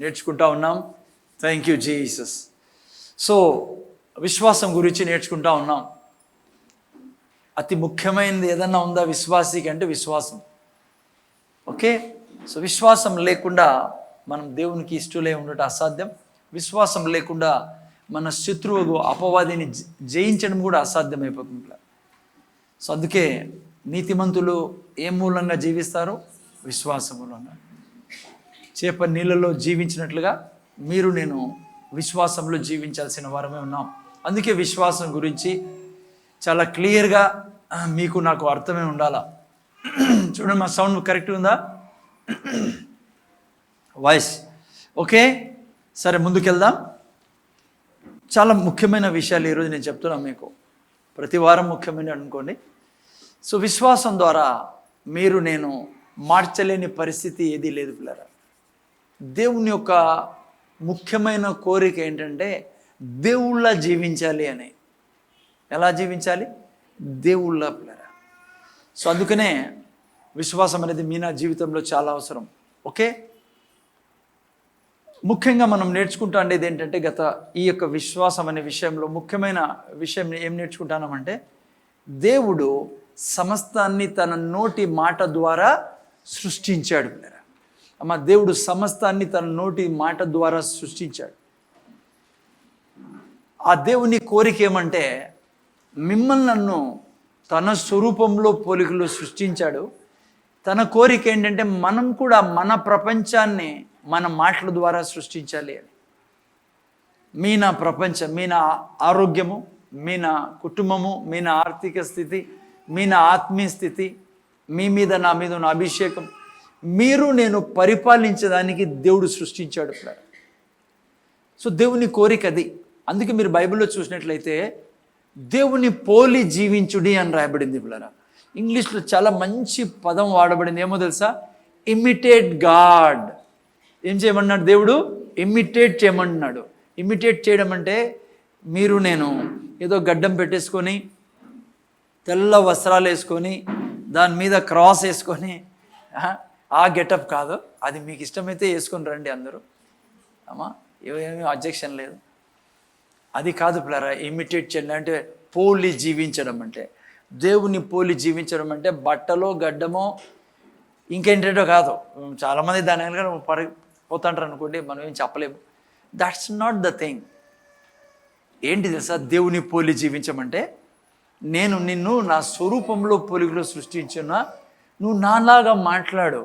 నేర్చుకుంటా ఉన్నాం. Thank you Jesus. So విశ్వాసం గురించి నేర్చుకుంటా ఉన్నాం. అతి ముఖ్యమైనది ఏదన్నా ఉందా విశ్వాసికి అంటే విశ్వాసం. ఓకే, సో విశ్వాసం లేకుండా మనం దేవునికి ఇష్టలే ఉండటం అసాధ్యం. విశ్వాసం లేకుండా మన శత్రువు అపవాదిని జయించడం కూడా అసాధ్యమైపోతుంది. సో అందుకే నీతిమంతులు ఏ మూలంగా జీవిస్తారు? విశ్వాసం మూలంగా. చేప నీళ్ళలో జీవించినట్లుగా మీరు నేను విశ్వాసంలో జీవించాల్సిన వారమే ఉన్నాం. అందుకే విశ్వాసం గురించి చాలా క్లియర్గా మీకు నాకు అర్థమే ఉండాలా. చూడండి, మా సౌండ్ కరెక్ట్ ఉందా? Voice okay? సరే, ముందుకెళ్దాం. చాలా ముఖ్యమైన విషయాలు ఈరోజు నేను చెప్తున్నాను మీకు. ప్రతి వారం ముఖ్యమైన అనుకోండి. సో విశ్వాసం ద్వారా మీరు నేను మార్చలేని పరిస్థితి ఏదీ లేదు పిల్లరా. దేవుని యొక్క ముఖ్యమైన కోరిక ఏంటంటే దేవుళ్ళ జీవించాలి అని. ఎలా జీవించాలి? దేవుళ్ళ పిల్లరా. సో అందుకనే విశ్వాసం అనేది మీ నా జీవితంలో చాలా అవసరం. ఓకే, ముఖ్యంగా మనం నేర్చుకుంటా ఉండేది ఏంటంటే ఈ యొక్క విశ్వాసం అనే విషయంలో ముఖ్యమైన విషయం ఏం నేర్చుకుంటామంటే దేవుడు సమస్తాన్ని తన నోటి మాట ద్వారా సృష్టించాడు. అమ్మ, దేవుడు సమస్తాన్ని తన నోటి మాట ద్వారా సృష్టించాడు. ఆ దేవుని కోరిక ఏమంటే మిమ్మల్ని నన్ను తన స్వరూపంలో పోలికలు సృష్టించాడు. తన కోరిక ఏంటంటే మనం కూడా మన ప్రపంచాన్ని మన మాటల ద్వారా సృష్టించాలి అని. మీ నా ప్రపంచం, మీ నా ఆరోగ్యము, మీ నా కుటుంబము, మీ నా ఆర్థిక స్థితి, మీ నా ఆత్మీయ స్థితి, మీ మీద నా మీద ఉన్న అభిషేకం, మీరు నేను పరిపాలించడానికి దేవుడు సృష్టించాడు. సో దేవుని కోరిక అది. అందుకే మీరు బైబిల్లో చూసినట్లయితే దేవుని పోలి జీవించుడి అని రాయబడింది పిల్లరా. ఇంగ్లీష్లో చాలా మంచి పదం వాడబడింది. ఏమో తెలుసా? Imitate God. ఏం చేయమన్నాడు దేవుడు? ఇమిటేట్ చేయమన్నాడు. ఇమిటేట్ చేయడం అంటే మీరు నేను ఏదో గడ్డం పెట్టేసుకొని తెల్ల వస్త్రాలు వేసుకొని దాని మీద క్రాస్ వేసుకొని ఆ గెటప్ కాదు. అది మీకు ఇష్టమైతే వేసుకొని రండి అందరూ, అమ్మా, ఏమీ అబ్జెక్షన్ లేదు. అది కాదు పిల్లరా. ఇమిటేట్ చేయండి అంటే పోలి జీవించడం అంటే, దేవుని పోలి జీవించడం అంటే బట్టలో గడ్డమో ఇంకేంటో కాదు. చాలామంది దాని వెనక పోతుంటారు అనుకోండి, మనం ఏం చెప్పలేము. That's not the thing. ఏంటి తెలుసా? దేవుని పోలి జీవించమంటే నేను నిన్ను నా స్వరూపంలో పోలికలో సృష్టించున్నా, నువ్వు నాలాగా మాట్లాడు.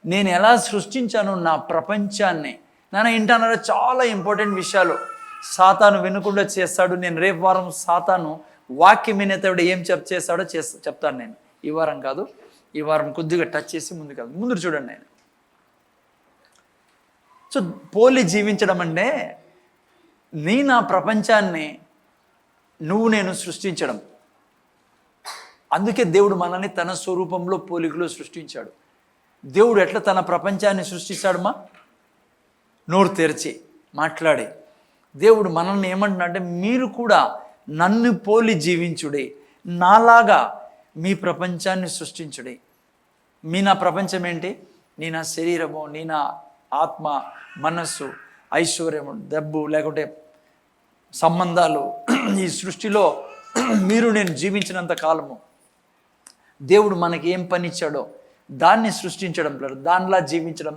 నేను ఎలా సృష్టించాను నా ప్రపంచాన్ని. నాన్న ఇంటన్నారా చాలా ఇంపార్టెంట్ విషయాలు. సాతాను వినకుండా చేస్తాడు. నేను రేపు వారం సాతాను వాక్యం వినేతడు ఏం చేస్తాడో చెప్తాను నేను. ఈ వారం కాదు, ఈ వారం కొద్దిగా టచ్ చేసి ముందు చూడండి నేను. సో పోలి జీవించడం అంటే నా ప్రపంచాన్ని నువ్వు నేను సృష్టించడం. అందుకే దేవుడు మనల్ని తన స్వరూపంలో పోలికలో సృష్టించాడు. దేవుడు ఎట్లా తన ప్రపంచాన్ని సృష్టిస్తాడమ్మా? నోరు తెరిచి మాట్లాడి. దేవుడు మనల్ని ఏమంటున్నా అంటే మీరు కూడా నన్ను పోలి జీవించుడే, నాలాగా మీ ప్రపంచాన్ని సృష్టించుడే. మీ నా ప్రపంచం ఏంటి? నీ నా శరీరము, నీ నా ఆత్మ, మనస్సు, ఐశ్వర్యము, డబ్బు, లేకుంటే సంబంధాలు. ఈ సృష్టిలో మీరు నేను జీవించినంత కాలము దేవుడు మనకి ఏం పని ఇచ్చాడో దాన్ని సృష్టించడం, దానిలా జీవించడం,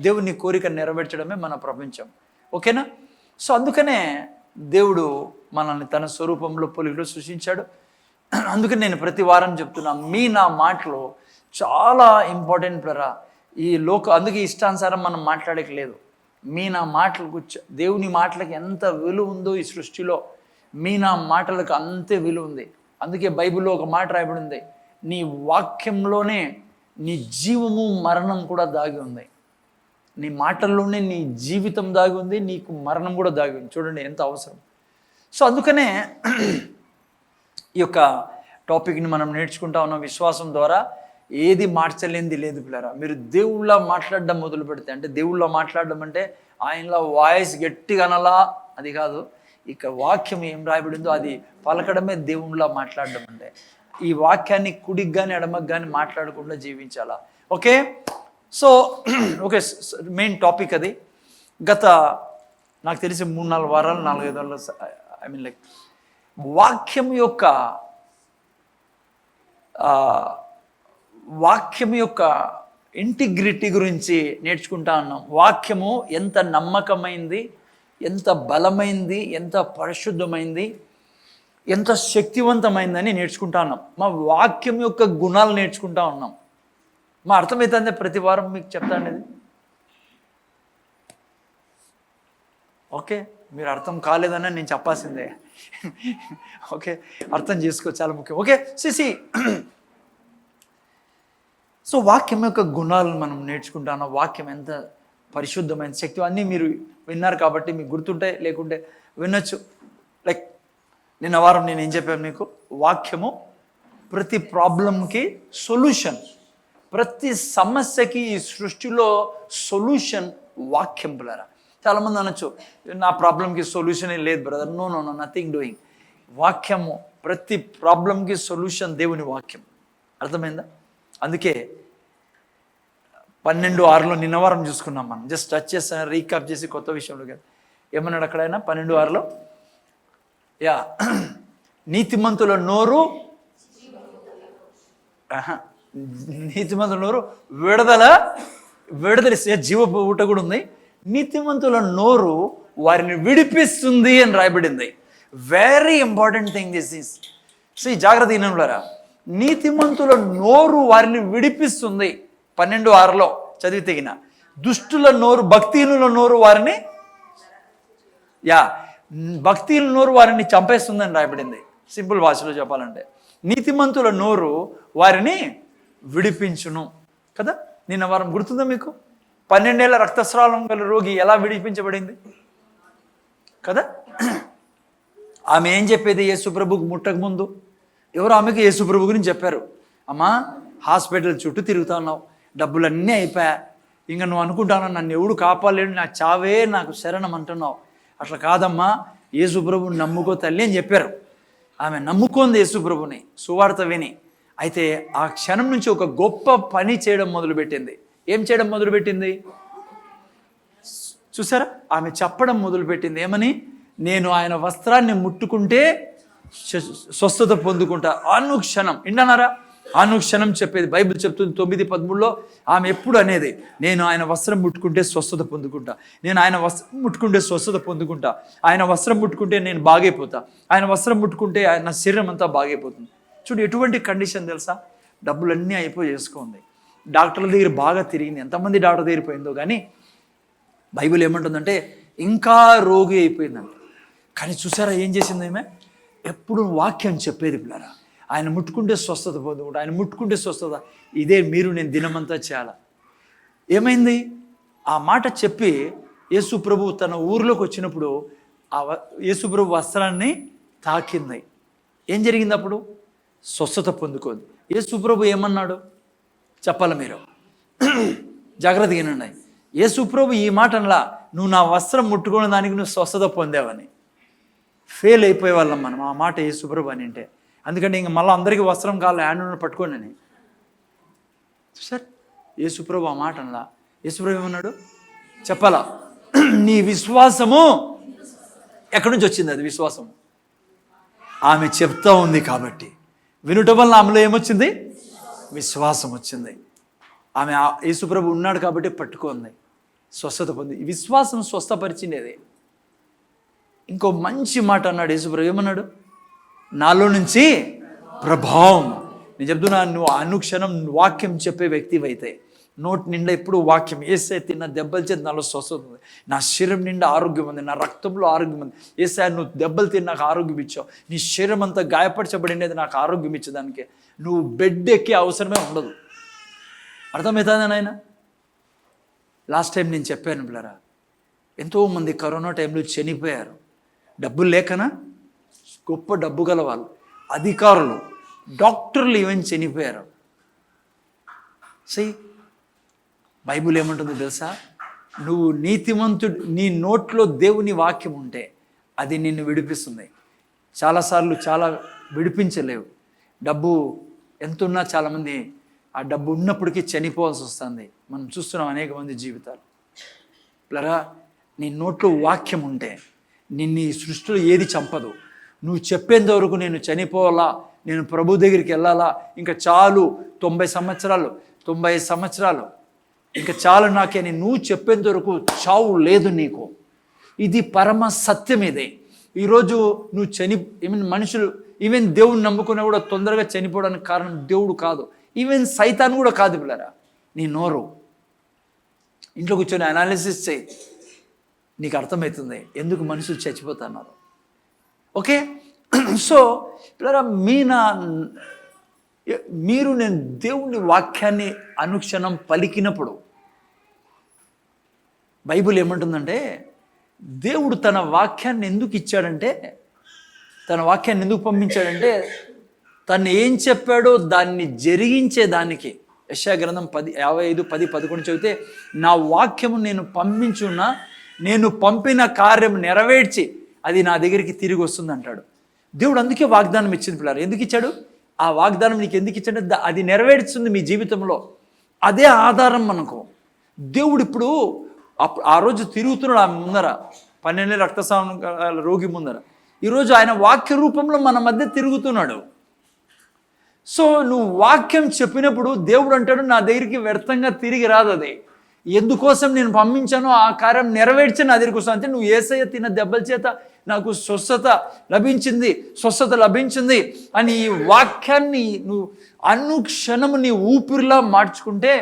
దేవుని కోరిక నెరవేర్చడమే మన ప్రపంచం. ఓకేనా? సో అందుకనే దేవుడు మనల్ని తన స్వరూపంలో పోలికలో సృష్టించాడు. అందుకని నేను ప్రతి వారం చెప్తున్నా, మీ నా మాటలు చాలా ఇంపార్టెంట్ పిల్లరా. ఈ అందుకే ఇష్టానుసారం మనం మాట్లాడలేదు. మీ నా మాటలకు, దేవుని మాటలకు ఎంత విలువ ఉందో ఈ సృష్టిలో మీ నా మాటలకు అంతే విలువ ఉంది. అందుకే బైబిల్లో ఒక మాట రాయబడింది, నీ వాక్యంలోనే నీ జీవము మరణం కూడా దాగి ఉంది. నీ మాటల్లోనే నీ జీవితం దాగి ఉంది, నీకు మరణం కూడా దాగి ఉంది. చూడండి ఎంత అవసరం. సో అందుకనే ఈ యొక్క టాపిక్ని మనం నేర్చుకుంటా ఉన్నాం. విశ్వాసం ద్వారా ఏది మార్చలేనిది లేదు పిల్లరా. మీరు దేవుళ్ళ మాట్లాడడం మొదలు పెడితే, అంటే దేవుళ్ళ మాట్లాడడం అంటే ఆయనలో వాయిస్ గట్టిగా అనలా అది కాదు. ఇక వాక్యం ఏం రాయబడిందో అది పలకడమే దేవుళ్ళ మాట్లాడడం అంటే. ఈ వాక్యాన్ని కుడికి కానీ ఎడమకు కానీ మాట్లాడకుండా జీవించాలా. Okay, so okay, main topic అది. గత నాకు తెలిసి 3-4 వారాలు 4-5 వారాలు ఐ మీన్ లైక్ వాక్యం యొక్క ఇంటిగ్రిటీ గురించి నేర్చుకుంటా ఉన్నాం. వాక్యము ఎంత నమ్మకమైంది, ఎంత బలమైంది, ఎంత పరిశుద్ధమైంది, ఎంత శక్తివంతమైందని నేర్చుకుంటా ఉన్నాం. మా వాక్యం యొక్క గుణాలు నేర్చుకుంటా ఉన్నాం. మా అర్థమవుతుంది ప్రతి వారం మీకు చెప్తాండి. ఓకే, మీరు అర్థం కాలేదని నేను చెప్పాల్సిందే. ఓకే, అర్థం చేసుకో, చాలా ముఖ్యం. ఓకే సిసి, సో వాక్యం యొక్క గుణాలను మనం నేర్చుకుంటాను. వాక్యం ఎంత పరిశుద్ధమైన శక్తి అన్నీ మీరు విన్నారు కాబట్టి మీకు గుర్తుంటాయి, లేకుంటే వినొచ్చు. లైక్ నిన్న వారం నేను ఏం చెప్పాను మీకు, వాక్యము ప్రతి ప్రాబ్లంకి సొల్యూషన్, ప్రతి సమస్యకి ఈ సృష్టిలో సొల్యూషన్ వాక్యం. బ్రదర్ చాలామంది అనొచ్చు, నా ప్రాబ్లంకి సొల్యూషన్ ఏం లేదు brother. No no no, nothing doing. వాక్యము ప్రతి ప్రాబ్లంకి సొల్యూషన్ దేవుని వాక్యం. అర్థమైందా? అందుకే 12:6 నిన్న వారం చూసుకున్నాం మనం. జస్ట్ టచ్ చేస్తాను, రీకాప్ చేసి కొత్త విషయంలో కదా. ఏమన్నాడు అక్కడైనా 12:6? యా, నీతిమంతుల నోరు విడుదల జీవపు ఊట కూడా ఉంది. నీతిమంతుల నోరు వారిని విడిపిస్తుంది అని రాయబడింది. Very important thing this is. So ఈ జాగ్రత్త వినండి. నీతిమంతుల నోరు వారిని విడిపిస్తుంది. 12:6 చదివి తెగిన. దుష్టుల నోరు, భక్తిహీనుల నోరు వారిని, భక్తిహీనుల నోరు వారిని చంపేస్తుందని రాయబడింది. సింపుల్ భాషలో చెప్పాలంటే నీతిమంతుల నోరు వారిని విడిపించును కదా. నిన్న వారం గుర్తుందా మీకు? 12 ఏళ్ల రక్తస్రావం గల రోగి ఎలా విడిపించబడింది కదా. ఆమె ఏం చెప్పేది యేసుప్రభుకు ముట్టక ముందు? ఎవరు ఆమెకు యేసుప్రభు గురించి చెప్పారు. అమ్మా, హాస్పిటల్ చుట్టూ తిరుగుతా ఉన్నావు, డబ్బులన్నీ అయిపోయా, ఇంకా నువ్వు అనుకుంటాను నన్ను ఎవడు కాపాడలేడు, నా చావే నాకు శరణం అంటున్నావు. అట్లా కాదమ్మా, యేసుప్రభుని నమ్ముకో తల్లి అని చెప్పారు. ఆమె నమ్ముకుంది యేసుప్రభుని, సువార్త విని. అయితే ఆ క్షణం నుంచి ఒక గొప్ప పని చేయడం మొదలుపెట్టింది. ఏం చేయడం మొదలుపెట్టింది చూసారా? ఆమె చెప్పడం మొదలుపెట్టింది. ఏమని? నేను ఆయన వస్త్రాన్ని ముట్టుకుంటే స్వస్థత పొందుకుంటా. అనుక్షణం వింటున్నారా? అనుక్షణం చెప్పేది బైబిల్ చెప్తుంది. 9:13 ఆమె ఎప్పుడు అనేది, నేను ఆయన వస్త్రం ముట్టుకుంటే స్వస్థత పొందుకుంటా, నేను ఆయన వస్త్రం ముట్టుకుంటే స్వస్థత పొందుకుంటా, ఆయన వస్త్రం ముట్టుకుంటే నేను బాగైపోతా, ఆయన వస్త్రం ముట్టుకుంటే నా శరీరం అంతా బాగైపోతుంది. చూడు ఎటువంటి కండిషన్ తెలుసా? డబ్బులన్నీ అయిపోయి చేసుకుంది, డాక్టర్ల దగ్గర బాగా తిరిగింది, ఎంతమంది డాక్టర్ దగ్గర పోయిందో కానీ బైబిల్ ఏమంటుందంటే ఇంకా రోగి అయిపోయిందంట. కానీ చూసారా ఏం చేసింది ఆమె? ఎప్పుడు వాక్యం చెప్పేది పిల్లరా. ఆయన ముట్టుకుంటే స్వస్థత పొందుకుంటా, ఆయన ముట్టుకుంటే స్వస్థత. ఇదే మీరు నేను దినమంతా చేయాల. ఏమైంది? ఆ మాట చెప్పి యేసుప్రభు తన ఊరిలోకి వచ్చినప్పుడు ఆ యేసుప్రభు వస్త్రాన్ని తాకింది. ఏం జరిగింది అప్పుడు? స్వస్థత పొందుకోండి. యేసుప్రభు ఏమన్నాడు చెప్పాలి మీరు, జాగ్రత్తగా వినండి. యేసుప్రభు ఈ మాట అనలా, నువ్వు నా వస్త్రం ముట్టుకున్న దానికి నువ్వు స్వస్థత పొందావని. ఫెయిల్ అయిపోయే వాళ్ళం మనం ఆ మాట యేసుప్రభు అని అంటే. అందుకంటే ఇంక మళ్ళీ అందరికీ వస్త్రం కావాలి, హ్యాండ్ పట్టుకోండి అని. సార్ యేసుప్రభు ఆ మాట అనలా. యేసుప్రభు ఏమన్నాడు చెప్పాలా? నీ విశ్వాసము ఎక్కడి నుంచి వచ్చింది? అది విశ్వాసం ఆమె చెప్తా ఉంది కాబట్టి. వినుట వల్ల ఆమెలో ఏమొచ్చింది? విశ్వాసం వచ్చింది. ఆమె యేసుప్రభు ఉన్నాడు కాబట్టి పట్టుకుంది, స్వస్థత పొంది. విశ్వాసం స్వస్థపరిచిండేది. ఇంకో మంచి మాట అన్నాడు యేసుప్రభు. ఏమన్నాడు? నాలో నుంచి ప్రభావం. నేను చెప్తున్నా, నువ్వు అనుక్షణం వాక్యం చెప్పే వ్యక్తివైతే, నోటి నిండా ఎప్పుడు వాక్యం, ఏసై తిన్న దెబ్బలు చేతి నాలో స్వస్థత ఉంది, నా శరీరం నిండా ఆరోగ్యం ఉంది, నా రక్తంలో ఆరోగ్యం ఉంది. ఏసై నువ్వు దెబ్బలు తిని నాకు ఆరోగ్యం ఇచ్చావు, నీ శరీరం అంతా గాయపరచబడినది నాకు ఆరోగ్యం ఇచ్చేదానికి నువ్వు బెడ్ ఎక్కే అవసరమే ఉండదు. అర్థమవుతుందా నాయన? లాస్ట్ టైం నేను చెప్పాను పిల్లరా, ఎంతోమంది కరోనా టైంలో చనిపోయారు. డబ్బులు లేకనా? గొప్ప డబ్బు గల వాళ్ళు, అధికారులు, డాక్టర్లు ఈవెన్ చనిపోయారు. సై బైబిల్ ఏమంటుందో తెలుసా? నువ్వు నీతిమంతుడు, నీ నోట్లో దేవుని వాక్యం ఉంటే అది నిన్ను విడిపిస్తుంది. చాలాసార్లు చాలా విడిపించలేవు. డబ్బు ఎంత ఉన్నా చాలామంది ఆ డబ్బు ఉన్నప్పటికీ చనిపోవాల్సి వస్తుంది. మనం చూస్తున్నాం అనేక మంది జీవితాలు. ప్లరా నీ నోట్లో వాక్యం ఉంటే నిన్ను ఈ సృష్టిలో ఏది చంపదు. నువ్వు చెప్పేంత వరకు నేను చనిపోవాలా, నేను ప్రభు దగ్గరికి వెళ్ళాలా, ఇంకా చాలు 90 సంవత్సరాలు 90 సంవత్సరాలు ఇంకా చాలు నాకేని నువ్వు చెప్పేంత వరకు చావు లేదు నీకు. ఇది పరమ సత్యం. ఇదే ఈరోజు నువ్వు మనుషులు ఈవెన్ దేవుని నమ్ముకున్నా కూడా తొందరగా చనిపోవడానికి కారణం దేవుడు కాదు, ఈవెన్ సైతాన్ కూడా కాదు పిల్లరా. నీ నోరు ఇంట్లో కూర్చొని అనాలిసిస్ చేయి, నీకు అర్థమవుతుంది ఎందుకు మనుషులు చచ్చిపోతున్నారు. ఓకే, సో పిల్లరా మీరు నేను దేవుని వాక్యాన్ని అనుక్షణం పలికినప్పుడు బైబిల్ ఏమంటుందంటే దేవుడు తన వాక్యాన్ని ఎందుకు ఇచ్చాడంటే, తన వాక్యాన్ని ఎందుకు పంపించాడంటే తను ఏం చెప్పాడో దాన్ని జరిగించేదానికి. యెషయా గ్రంథం 55, 10, 11 చదివితే నా వాక్యము నేను పంపించున్నా నేను పంపిన కార్యం నెరవేర్చి అది నా దగ్గరికి తిరిగి వస్తుంది అంటాడు దేవుడు. అందుకే వాగ్దానం ఇచ్చింది పిల్లలు. ఎందుకు ఇచ్చాడు ఆ వాగ్దానం? నీకు ఎందుకు ఇచ్చాడు? అది నెరవేర్చుంది మీ జీవితంలో. అదే ఆధారం మనకు. దేవుడు ఇప్పుడు ఆ రోజు తిరుగుతున్నాడు ఆ ముందర 12 రక్తస్రావం రోగి ముందర. ఈరోజు ఆయన వాక్య రూపంలో మన మధ్య తిరుగుతున్నాడు. సో నువ్వు వాక్యం చెప్పినప్పుడు దేవుడు అంటాడు నా దగ్గరికి వ్యర్థంగా తిరిగి రాదు. అది ఎందుకోసం నేను పంపించానో ఆ కార్యం నెరవేర్చి నా దగ్గరికి వస్తాను. అంటే నువ్వు యేసయ్య తిన్న దెబ్బల చేత నాకు స్వస్థత లభించింది అని ఈ వాక్యాన్ని నువ్వు అనుక్షణము నీ ఊపిరిలా మార్చుకుంటే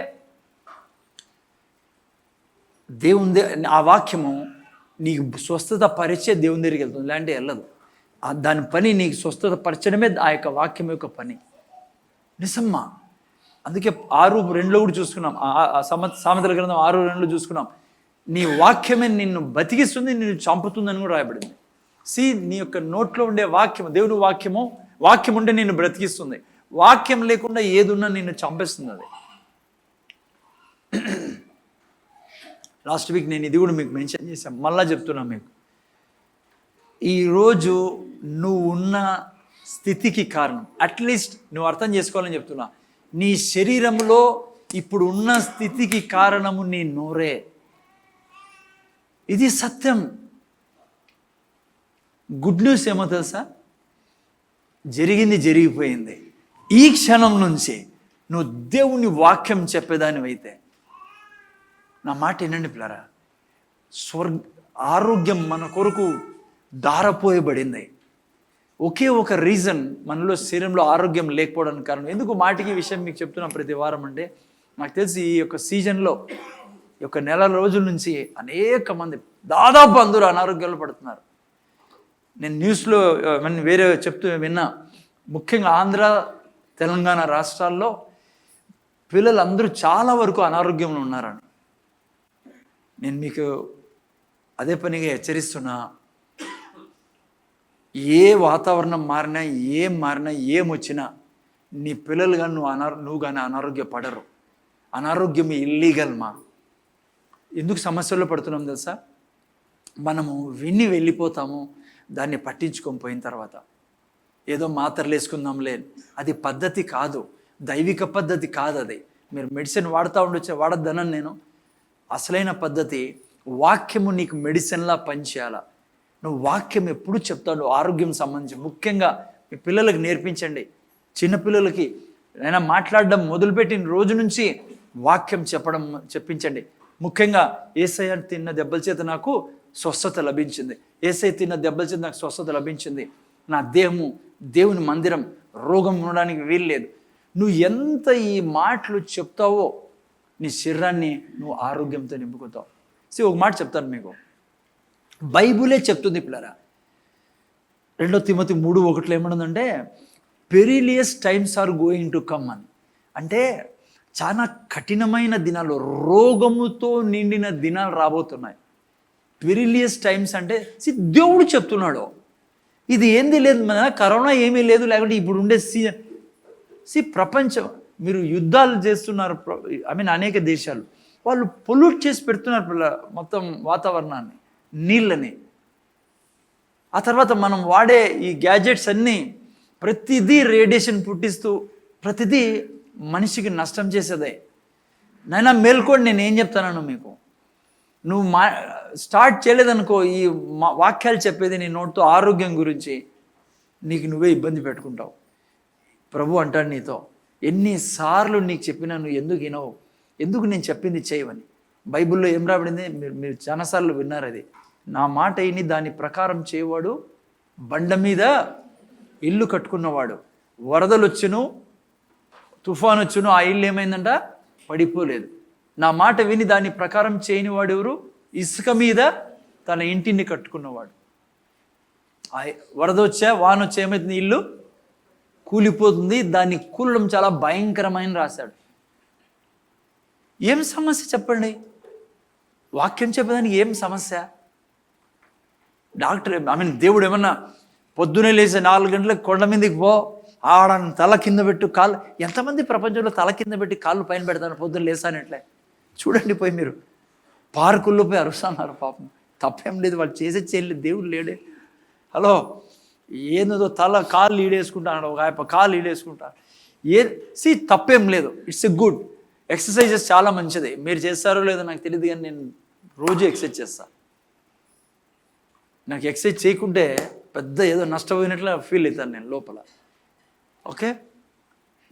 దేవుని ఆ వాక్యము నీకు స్వస్థత పరిచే దేవుని దగ్గరికి వెళ్తుంది, లేదంటే వెళ్ళదు. దాని పని నీకు స్వస్థత పరచడమే ఆ యొక్క వాక్యం యొక్క పని. నిజమ్మా. అందుకే 6:2 కూడా చూసుకున్నాం, సామెతల గ్రంథం 6:2 చూసుకున్నాం. నీ వాక్యమే నిన్ను బతికిస్తుంది, నిన్ను చంపుతుందని కూడా రాయబడింది. నీ యొక్క నోట్లో ఉండే వాక్యము, దేవుని వాక్యం ఉంటే నిన్ను బ్రతికిస్తుంది. వాక్యం లేకుండా ఏదున్నా నిన్ను చంపేస్తుంది. అది లాస్ట్ వీక్ నేను ఇది కూడా మీకు మెన్షన్ చేశాను, మళ్ళా చెప్తున్నా మీకు. ఈరోజు నువ్వు ఉన్న స్థితికి కారణం అట్లీస్ట్ నువ్వు అర్థం చేసుకోవాలని చెప్తున్నా. నీ శరీరంలో ఇప్పుడు ఉన్న స్థితికి కారణము నీ నోరే. ఇది సత్యం. గుడ్ న్యూస్ ఏమో తెలుసా? జరిగిపోయింది. ఈ క్షణం నుంచి నువ్వు దేవుని వాక్యం చెప్పేదానివైతే, నా మాట వినండి పిల్లరా, ఆరోగ్యం మన కొరకు దారపోయబడింది. ఒకే ఒక రీజన్ మనలో శరీరంలో ఆరోగ్యం లేకపోవడానికి కారణం. ఎందుకు మాటికి విషయం మీకు చెప్తున్నా ప్రతి వారం అంటే, నాకు తెలిసి ఈ యొక్క సీజన్లో ఈ యొక్క నెల రోజుల నుంచి అనేక మంది దాదాపు అందరూ అనారోగ్యాలు పడుతున్నారు. నేను న్యూస్లో వేరే విన్నా, ముఖ్యంగా ఆంధ్ర తెలంగాణ రాష్ట్రాల్లో పిల్లలందరూ చాలా వరకు అనారోగ్యంలో ఉన్నారని నేను మీకు అదే పనిగా హెచ్చరిస్తున్నా. ఏ వాతావరణం మారినా, ఏమొచ్చినా నీ పిల్లలు కానీ నువ్వు కానీ అనారోగ్యపడరు. అనారోగ్యం ఇల్లీగల్. ఎందుకు సమస్యల్లో పడుతున్నాం తెలుసా? మనము వెళ్ళిపోతాము, దాన్ని పట్టించుకొని పోయిన తర్వాత ఏదో మాత్రలు వేసుకుందాంలే, అది పద్ధతి కాదు, దైవిక పద్ధతి కాదు. అది మీరు మెడిసిన్ వాడుతూ ఉండొచ్చు, వాడద్దనని నేను. అసలైన పద్ధతి వాక్యము నీకు మెడిసిన్లా పనిచేయాల. నువ్వు వాక్యం ఎప్పుడు చెప్తావు ఆరోగ్యం సంబంధించి. ముఖ్యంగా మీ పిల్లలకి నేర్పించండి. చిన్నపిల్లలకి అయినా మాట్లాడడం మొదలుపెట్టిన రోజు నుంచి వాక్యం చెప్పించండి. ముఖ్యంగా యేసయ్య తిన్న దెబ్బల చేత నాకు స్వస్థత లభించింది, యేసయ్య తిన్న దెబ్బల చేత నాకు స్వస్థత లభించింది, నా దేహము దేవుని మందిరం, రోగం ఉండడానికి వీల్లేదు. నువ్వు ఎంత ఈ మాటలు చెప్తావో నీ శరీరాన్ని నువ్వు ఆరోగ్యంతో నింపుకుంటావు. ఒక మాట చెప్తాను మీకు, బైబులే చెప్తుంది పిల్లరా. 2 తిమోతి 3:1 ఏమనుందంటే, perilous times are going to come అని. అంటే చాలా కఠినమైన దినాలు, రోగముతో నిండిన దినాలు రాబోతున్నాయి. పెరిలియస్ టైమ్స్ అంటే దేవుడు చెప్తున్నాడు. ఇది ఏంది లేదు, మన కరోనా ఏమీ లేదు, లేకుంటే ఇప్పుడు ఉండే సీజన్. ప్రపంచం మీరు యుద్ధాలు చేస్తున్నారు, అనేక దేశాలు వాళ్ళు పొల్యూట్ చేసి పెడుతున్నారు మొత్తం వాతావరణాన్ని, నీళ్ళని. ఆ తర్వాత మనం వాడే ఈ గ్యాజెట్స్ అన్నీ ప్రతిదీ రేడియేషన్ పుట్టిస్తూ, ప్రతిదీ మనిషికి నష్టం చేసేదే. నైనా మేల్కోండి, నేను ఏం చెప్తాను మీకు. స్టార్ట్ చేయలేదనుకో, ఈ వాక్యాలు చెప్పేది నీ నోటితో ఆరోగ్యం గురించి, నీకు నువ్వే ఇబ్బంది పెట్టుకుంటావు. ప్రభు అంటాడు నీతో, ఎన్నిసార్లు నీకు చెప్పినా నువ్వు ఎందుకు వినవు, ఎందుకు నేను చెప్పింది చేయవని. బైబిల్లో ఏం రాబడింది, మీరు చాలాసార్లు విన్నారు అది. నా మాట విని దాని ప్రకారం చేయవాడు బండ మీద ఇల్లు కట్టుకున్నవాడు. వరదలు వచ్చును, తుఫాను వచ్చును, ఆ ఇల్లు ఏమైందంట, పడిపోలేదు. నా మాట విని దాని ప్రకారం చేయని వాడు ఎవరు, ఇసుక మీద తన ఇంటిని కట్టుకున్నవాడు. వరద వచ్చా, వాన వచ్చా ఏమైతుంది, ఇల్లు కూలిపోతుంది. దాన్ని కూలడం చాలా భయంకరమైన రాశాడు. ఏం సమస్య చెప్పండి, వాక్యం చెప్పేదానికి ఏం సమస్య? డాక్టర్ దేవుడు ఏమన్నా పొద్దునే లేచి 4 గంటలకు కొండ మీదకి పో, ఆడ తల కింద పెట్టు, కాళ్ళు, ఎంతమంది ప్రపంచంలో తల కింద పెట్టి కాళ్ళు పైన పెడతాను పొద్దున్న లేసానట్లే? చూడండి, పోయి మీరు పార్కుల్లో పోయి అరుస్తున్నారు. పాపం తప్పేం లేదు, వాళ్ళు చేయలేదు, దేవుడు లేడే. హలో, ఏదో కాళ్ళు ఈడేసుకుంటాను, ఒక కాళ్ళు ఈడేసుకుంటాను, తప్పేం లేదు. ఇట్స్ ఎ గుడ్ ఎక్సర్సైజెస్, చాలా మంచిది. మీరు చేస్తారో లేదో నాకు తెలియదు, కానీ నేను రోజు ఎక్సర్సైజ్ చేస్తాను. నాకు ఎక్సర్సైజ్ చేయకుంటే పెద్ద ఏదో నష్టపోయినట్లు ఫీల్ అవుతాను నేను లోపల. ఓకే,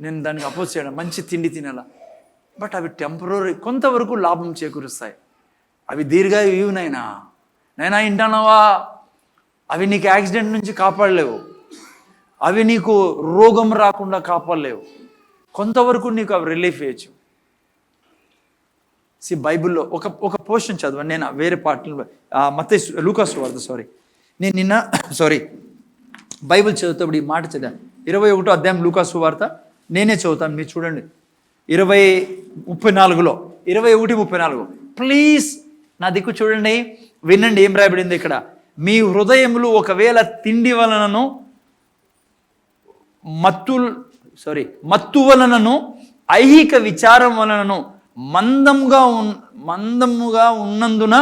నేను దానికి అపోజ్ చేయడం, మంచి తిండి తినాలా. బట్ అవి టెంపరీ, కొంతవరకు లాభం చేకూరుస్తాయి. అవి దీర్ఘాయువునైనా నైనా వింటానావా, అవి నీకు యాక్సిడెంట్ నుంచి కాపాడలేవు, అవి నీకు రోగం రాకుండా కాపాడలేవు. కొంతవరకు నీకు అవి రిలీఫ్ ఇవ్వచ్చు. బైబిల్లో ఒక పోర్షన్ చదవండి, నేను వేరే పాటలు మత్తయి లూకాసు వార్త బైబిల్ చదువుతాడు ఈ మాట చదివాను. 21వ అధ్యాయం లూకాసు వార్త, నేనే చదువుతాను, మీరు చూడండి. 20:34 21:34 ప్లీజ్ నా దిక్కు చూడండి, వినండి ఏం రాయబడింది ఇక్కడ. మీ హృదయములు ఒకవేళ తిండి వలనను మత్తు వలనను ఐహిక విచారం వలనను మందముగా ఉన్నందున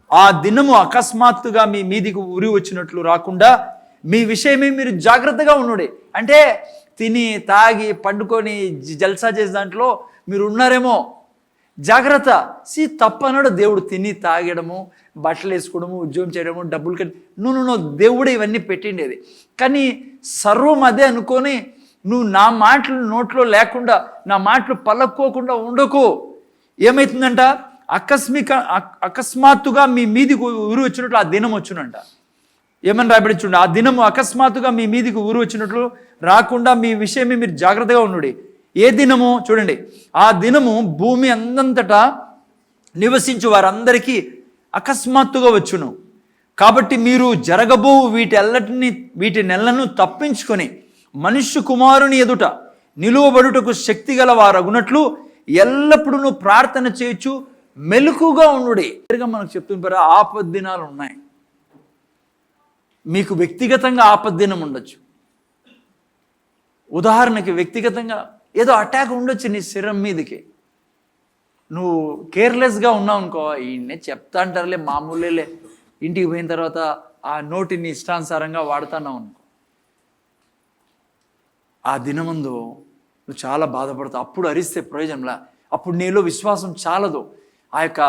ఆ దినము అకస్మాత్తుగా మీ మీదికి ఉరి వచ్చినట్లు రాకుండా మీ విషయమే మీరు జాగ్రత్తగా ఉండుడి. అంటే తిని తాగి పండుకొని జల్సా చేసే దాంట్లో మీరు ఉన్నారేమో, జాగ్రత్త. తప్పన్నాడు దేవుడు. తిని తాగడము, బట్టలు వేసుకోవడము, ఉద్యోగం చేయడము, డబ్బులు నువ్వు దేవుడు ఇవన్నీ పెట్టిండేది. కానీ సర్వం అదే అనుకొని నువ్వు నా మాటలు నోట్లో లేకుండా, నా మాటలు పలక్కోకుండా ఉండకు. ఏమవుతుందంట, అకస్మాత్తుగా మీ మీదికి ఊరు వచ్చినట్లు ఆ దినం వచ్చునంట. ఏమని రాబడి చూడండి, ఆ దినము అకస్మాత్తుగా మీ మీదికి ఊరు వచ్చినట్లు రాకుండా మీ విషయమే మీరు జాగ్రత్తగా ఉండుడి. ఏ దినము చూడండి, ఆ దినము భూమి అందంతటా నివసించు వారందరికీ అకస్మాత్తుగా వచ్చును. కాబట్టి మీరు జరగబో వీటి నెలను తప్పించుకొని మనుష్య కుమారుని ఎదుట నిలువబడుటకు శక్తి గల వారగునట్లు ఎల్లప్పుడూ నువ్వు ప్రార్థన చేయొచ్చు, మెలకుగా ఉండుడి. మనకు చెప్తున్న ఆపద్దినాలు ఉన్నాయి. మీకు వ్యక్తిగతంగా ఆపద్దినం ఉండొచ్చు. ఉదాహరణకి వ్యక్తిగతంగా ఏదో అటాక్ ఉండొచ్చు నీ శరీరం మీదకి. నువ్వు కేర్లెస్గా ఉన్నావు అనుకో, ఈయన్నే చెప్తా అంటారులే, మామూలేలే, ఇంటికి పోయిన తర్వాత ఆ నోటిని ఇష్టానుసారంగా వాడుతున్నావు అనుకో, ఆ దినమందు నువ్వు చాలా బాధపడతావు. అప్పుడు అరిస్తే ప్రయోజనంలా, అప్పుడు నీలో విశ్వాసం చాలదు. ఆ యొక్క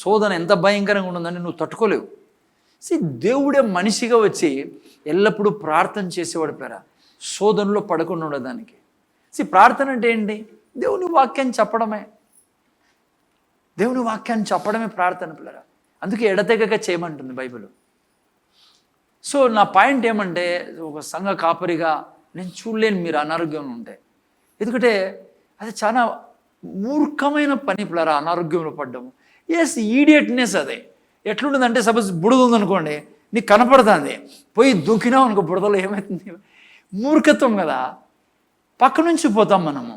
శోధన ఎంత భయంకరంగా ఉంటుందని నువ్వు తట్టుకోలేవు. దేవుడే మనిషిగా వచ్చి ఎల్లప్పుడూ ప్రార్థన చేసేవాడు పేర, శోధనలో పడకుండా ఉండడానికి. ప్రార్థన అంటే ఏంటి? దేవుని వాక్యాన్ని చెప్పడమే. దేవుని వాక్యాన్ని చెప్పడమే ప్రార్థన పిల్లరా. అందుకే ఎడతెగక చేయమంటుంది బైబిల్. నా పాయింట్ ఏమంటే, ఒక సంఘ కాపరిగా నేను చూడలేను మీరు అనారోగ్యంలో ఉంటే. ఎందుకంటే అది చాలా మూర్ఖమైన పని పిల్లరా, అనారోగ్యంలో పడ్డము. ఈడియట్నెస్ అదే. ఎట్లుంటుందంటే, సపోజ్ బుడద ఉందనుకోండి, నీకు కనపడుతుంది, పోయి దూకినావు అనుకో, బుడదలో ఏమవుతుంది? మూర్ఖత్వం కదా, పక్క నుంచి పోతాం మనము.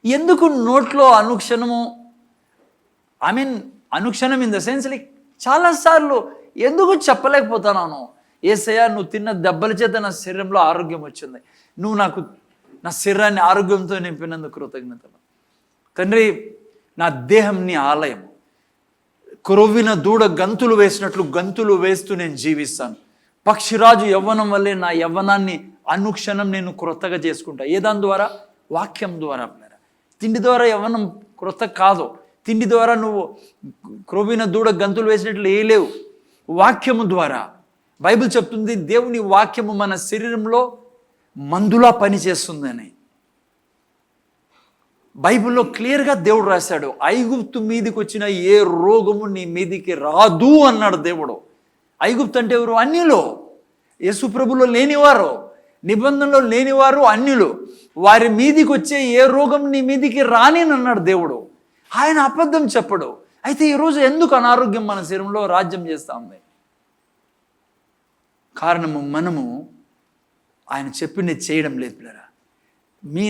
ఎందుకు నోట్లో అనుక్షణము, అనుక్షణం ఇన్ ద సెన్స్ లైక్ చాలాసార్లు ఎందుకు చెప్పలేకపోతున్నాను, యేసయ్యా నువ్వు తిన్న దెబ్బల చేత నా శరీరంలో ఆరోగ్యం వచ్చింది, నువ్వు నాకు నా శరీరాన్ని ఆరోగ్యంతో నింపినందుకు కృతజ్ఞతలు తండ్రి. నా దేహం నీ ఆలయం, క్రొవ్విన దూడ గంతులు వేసినట్లు గంతులు వేస్తూ నేను జీవిస్తాను. పక్షిరాజు యవ్వనం వల్లే నా యవ్వనాన్ని అనుక్షణం నేను క్రొత్తగా చేసుకుంటా. ఏ దాని ద్వారా? వాక్యం ద్వారా. తిండి ద్వారా యవ్వనం క్రొత్త కాదు. తిండి ద్వారా నువ్వు క్రొవ్విన దూడ గంతులు వేసినట్లు వేయలేవు. వాక్యము ద్వారా. బైబిల్ చెప్తుంది దేవుని వాక్యము మన శరీరంలో మందులా పనిచేస్తుందని. బైబిల్లో క్లియర్గా దేవుడు రాశాడు, ఐగుప్తు మీదికి వచ్చిన ఏ రోగము నీ మీదికి రాదు అన్నాడు దేవుడు. ఐగుప్తు అంటే ఎవరు? అన్యులు. యేసు ప్రభులో లేనివారు, నిబంధనలో లేనివారు అన్యులు. వారి మీదికి వచ్చే ఏ రోగం నీ మీదికి రానేనన్నాడు దేవుడు. ఆయన అబద్ధం చెప్పడు. అయితే ఈరోజు ఎందుకు అనారోగ్యం మన శరీరంలో రాజ్యం చేస్తూ ఉంది? కారణము మనము ఆయన చెప్పింది చేయడం లేదు పిల్లరా.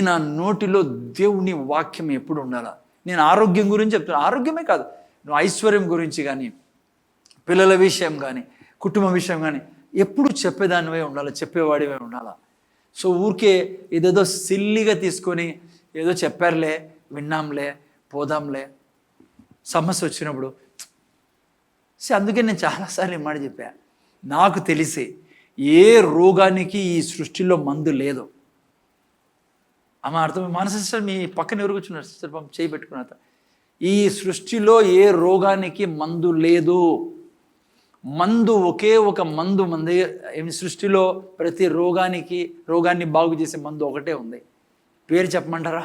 నా నోటిలో దేవుని వాక్యం ఎప్పుడు ఉండాలా? నేను ఆరోగ్యం గురించి చెప్తున్నాను. ఆరోగ్యమే కాదు, నువ్వు ఐశ్వర్యం గురించి కానీ, పిల్లల విషయం కానీ, కుటుంబ విషయం కానీ ఎప్పుడు చెప్పేదానివే ఉండాలి, చెప్పేవాడివే ఉండాలా. సో ఊరికే ఏదేదో సిల్లిగా తీసుకొని ఏదో చెప్పారులే, విన్నాంలే, పోదాంలే, సమస్య వచ్చినప్పుడు. అందుకే నేను చాలాసార్లు ఈ మాట చెప్పా, నాకు తెలిసి ఏ రోగానికి ఈ సృష్టిలో మందు లేదు. ఆమె అర్థం. మన సిస్టర్ మీ పక్కన ఎవరు కూర్చున్నారు సిస్టర్? పాపం చేయి పెట్టుకున్న. ఈ సృష్టిలో ఏ రోగానికి మందు లేదు. మందు ఒకే ఒక మందు మంది సృష్టిలో ప్రతి రోగాన్ని బాగు చేసే మందు ఒకటే ఉంది. పేరు చెప్పమంటారా?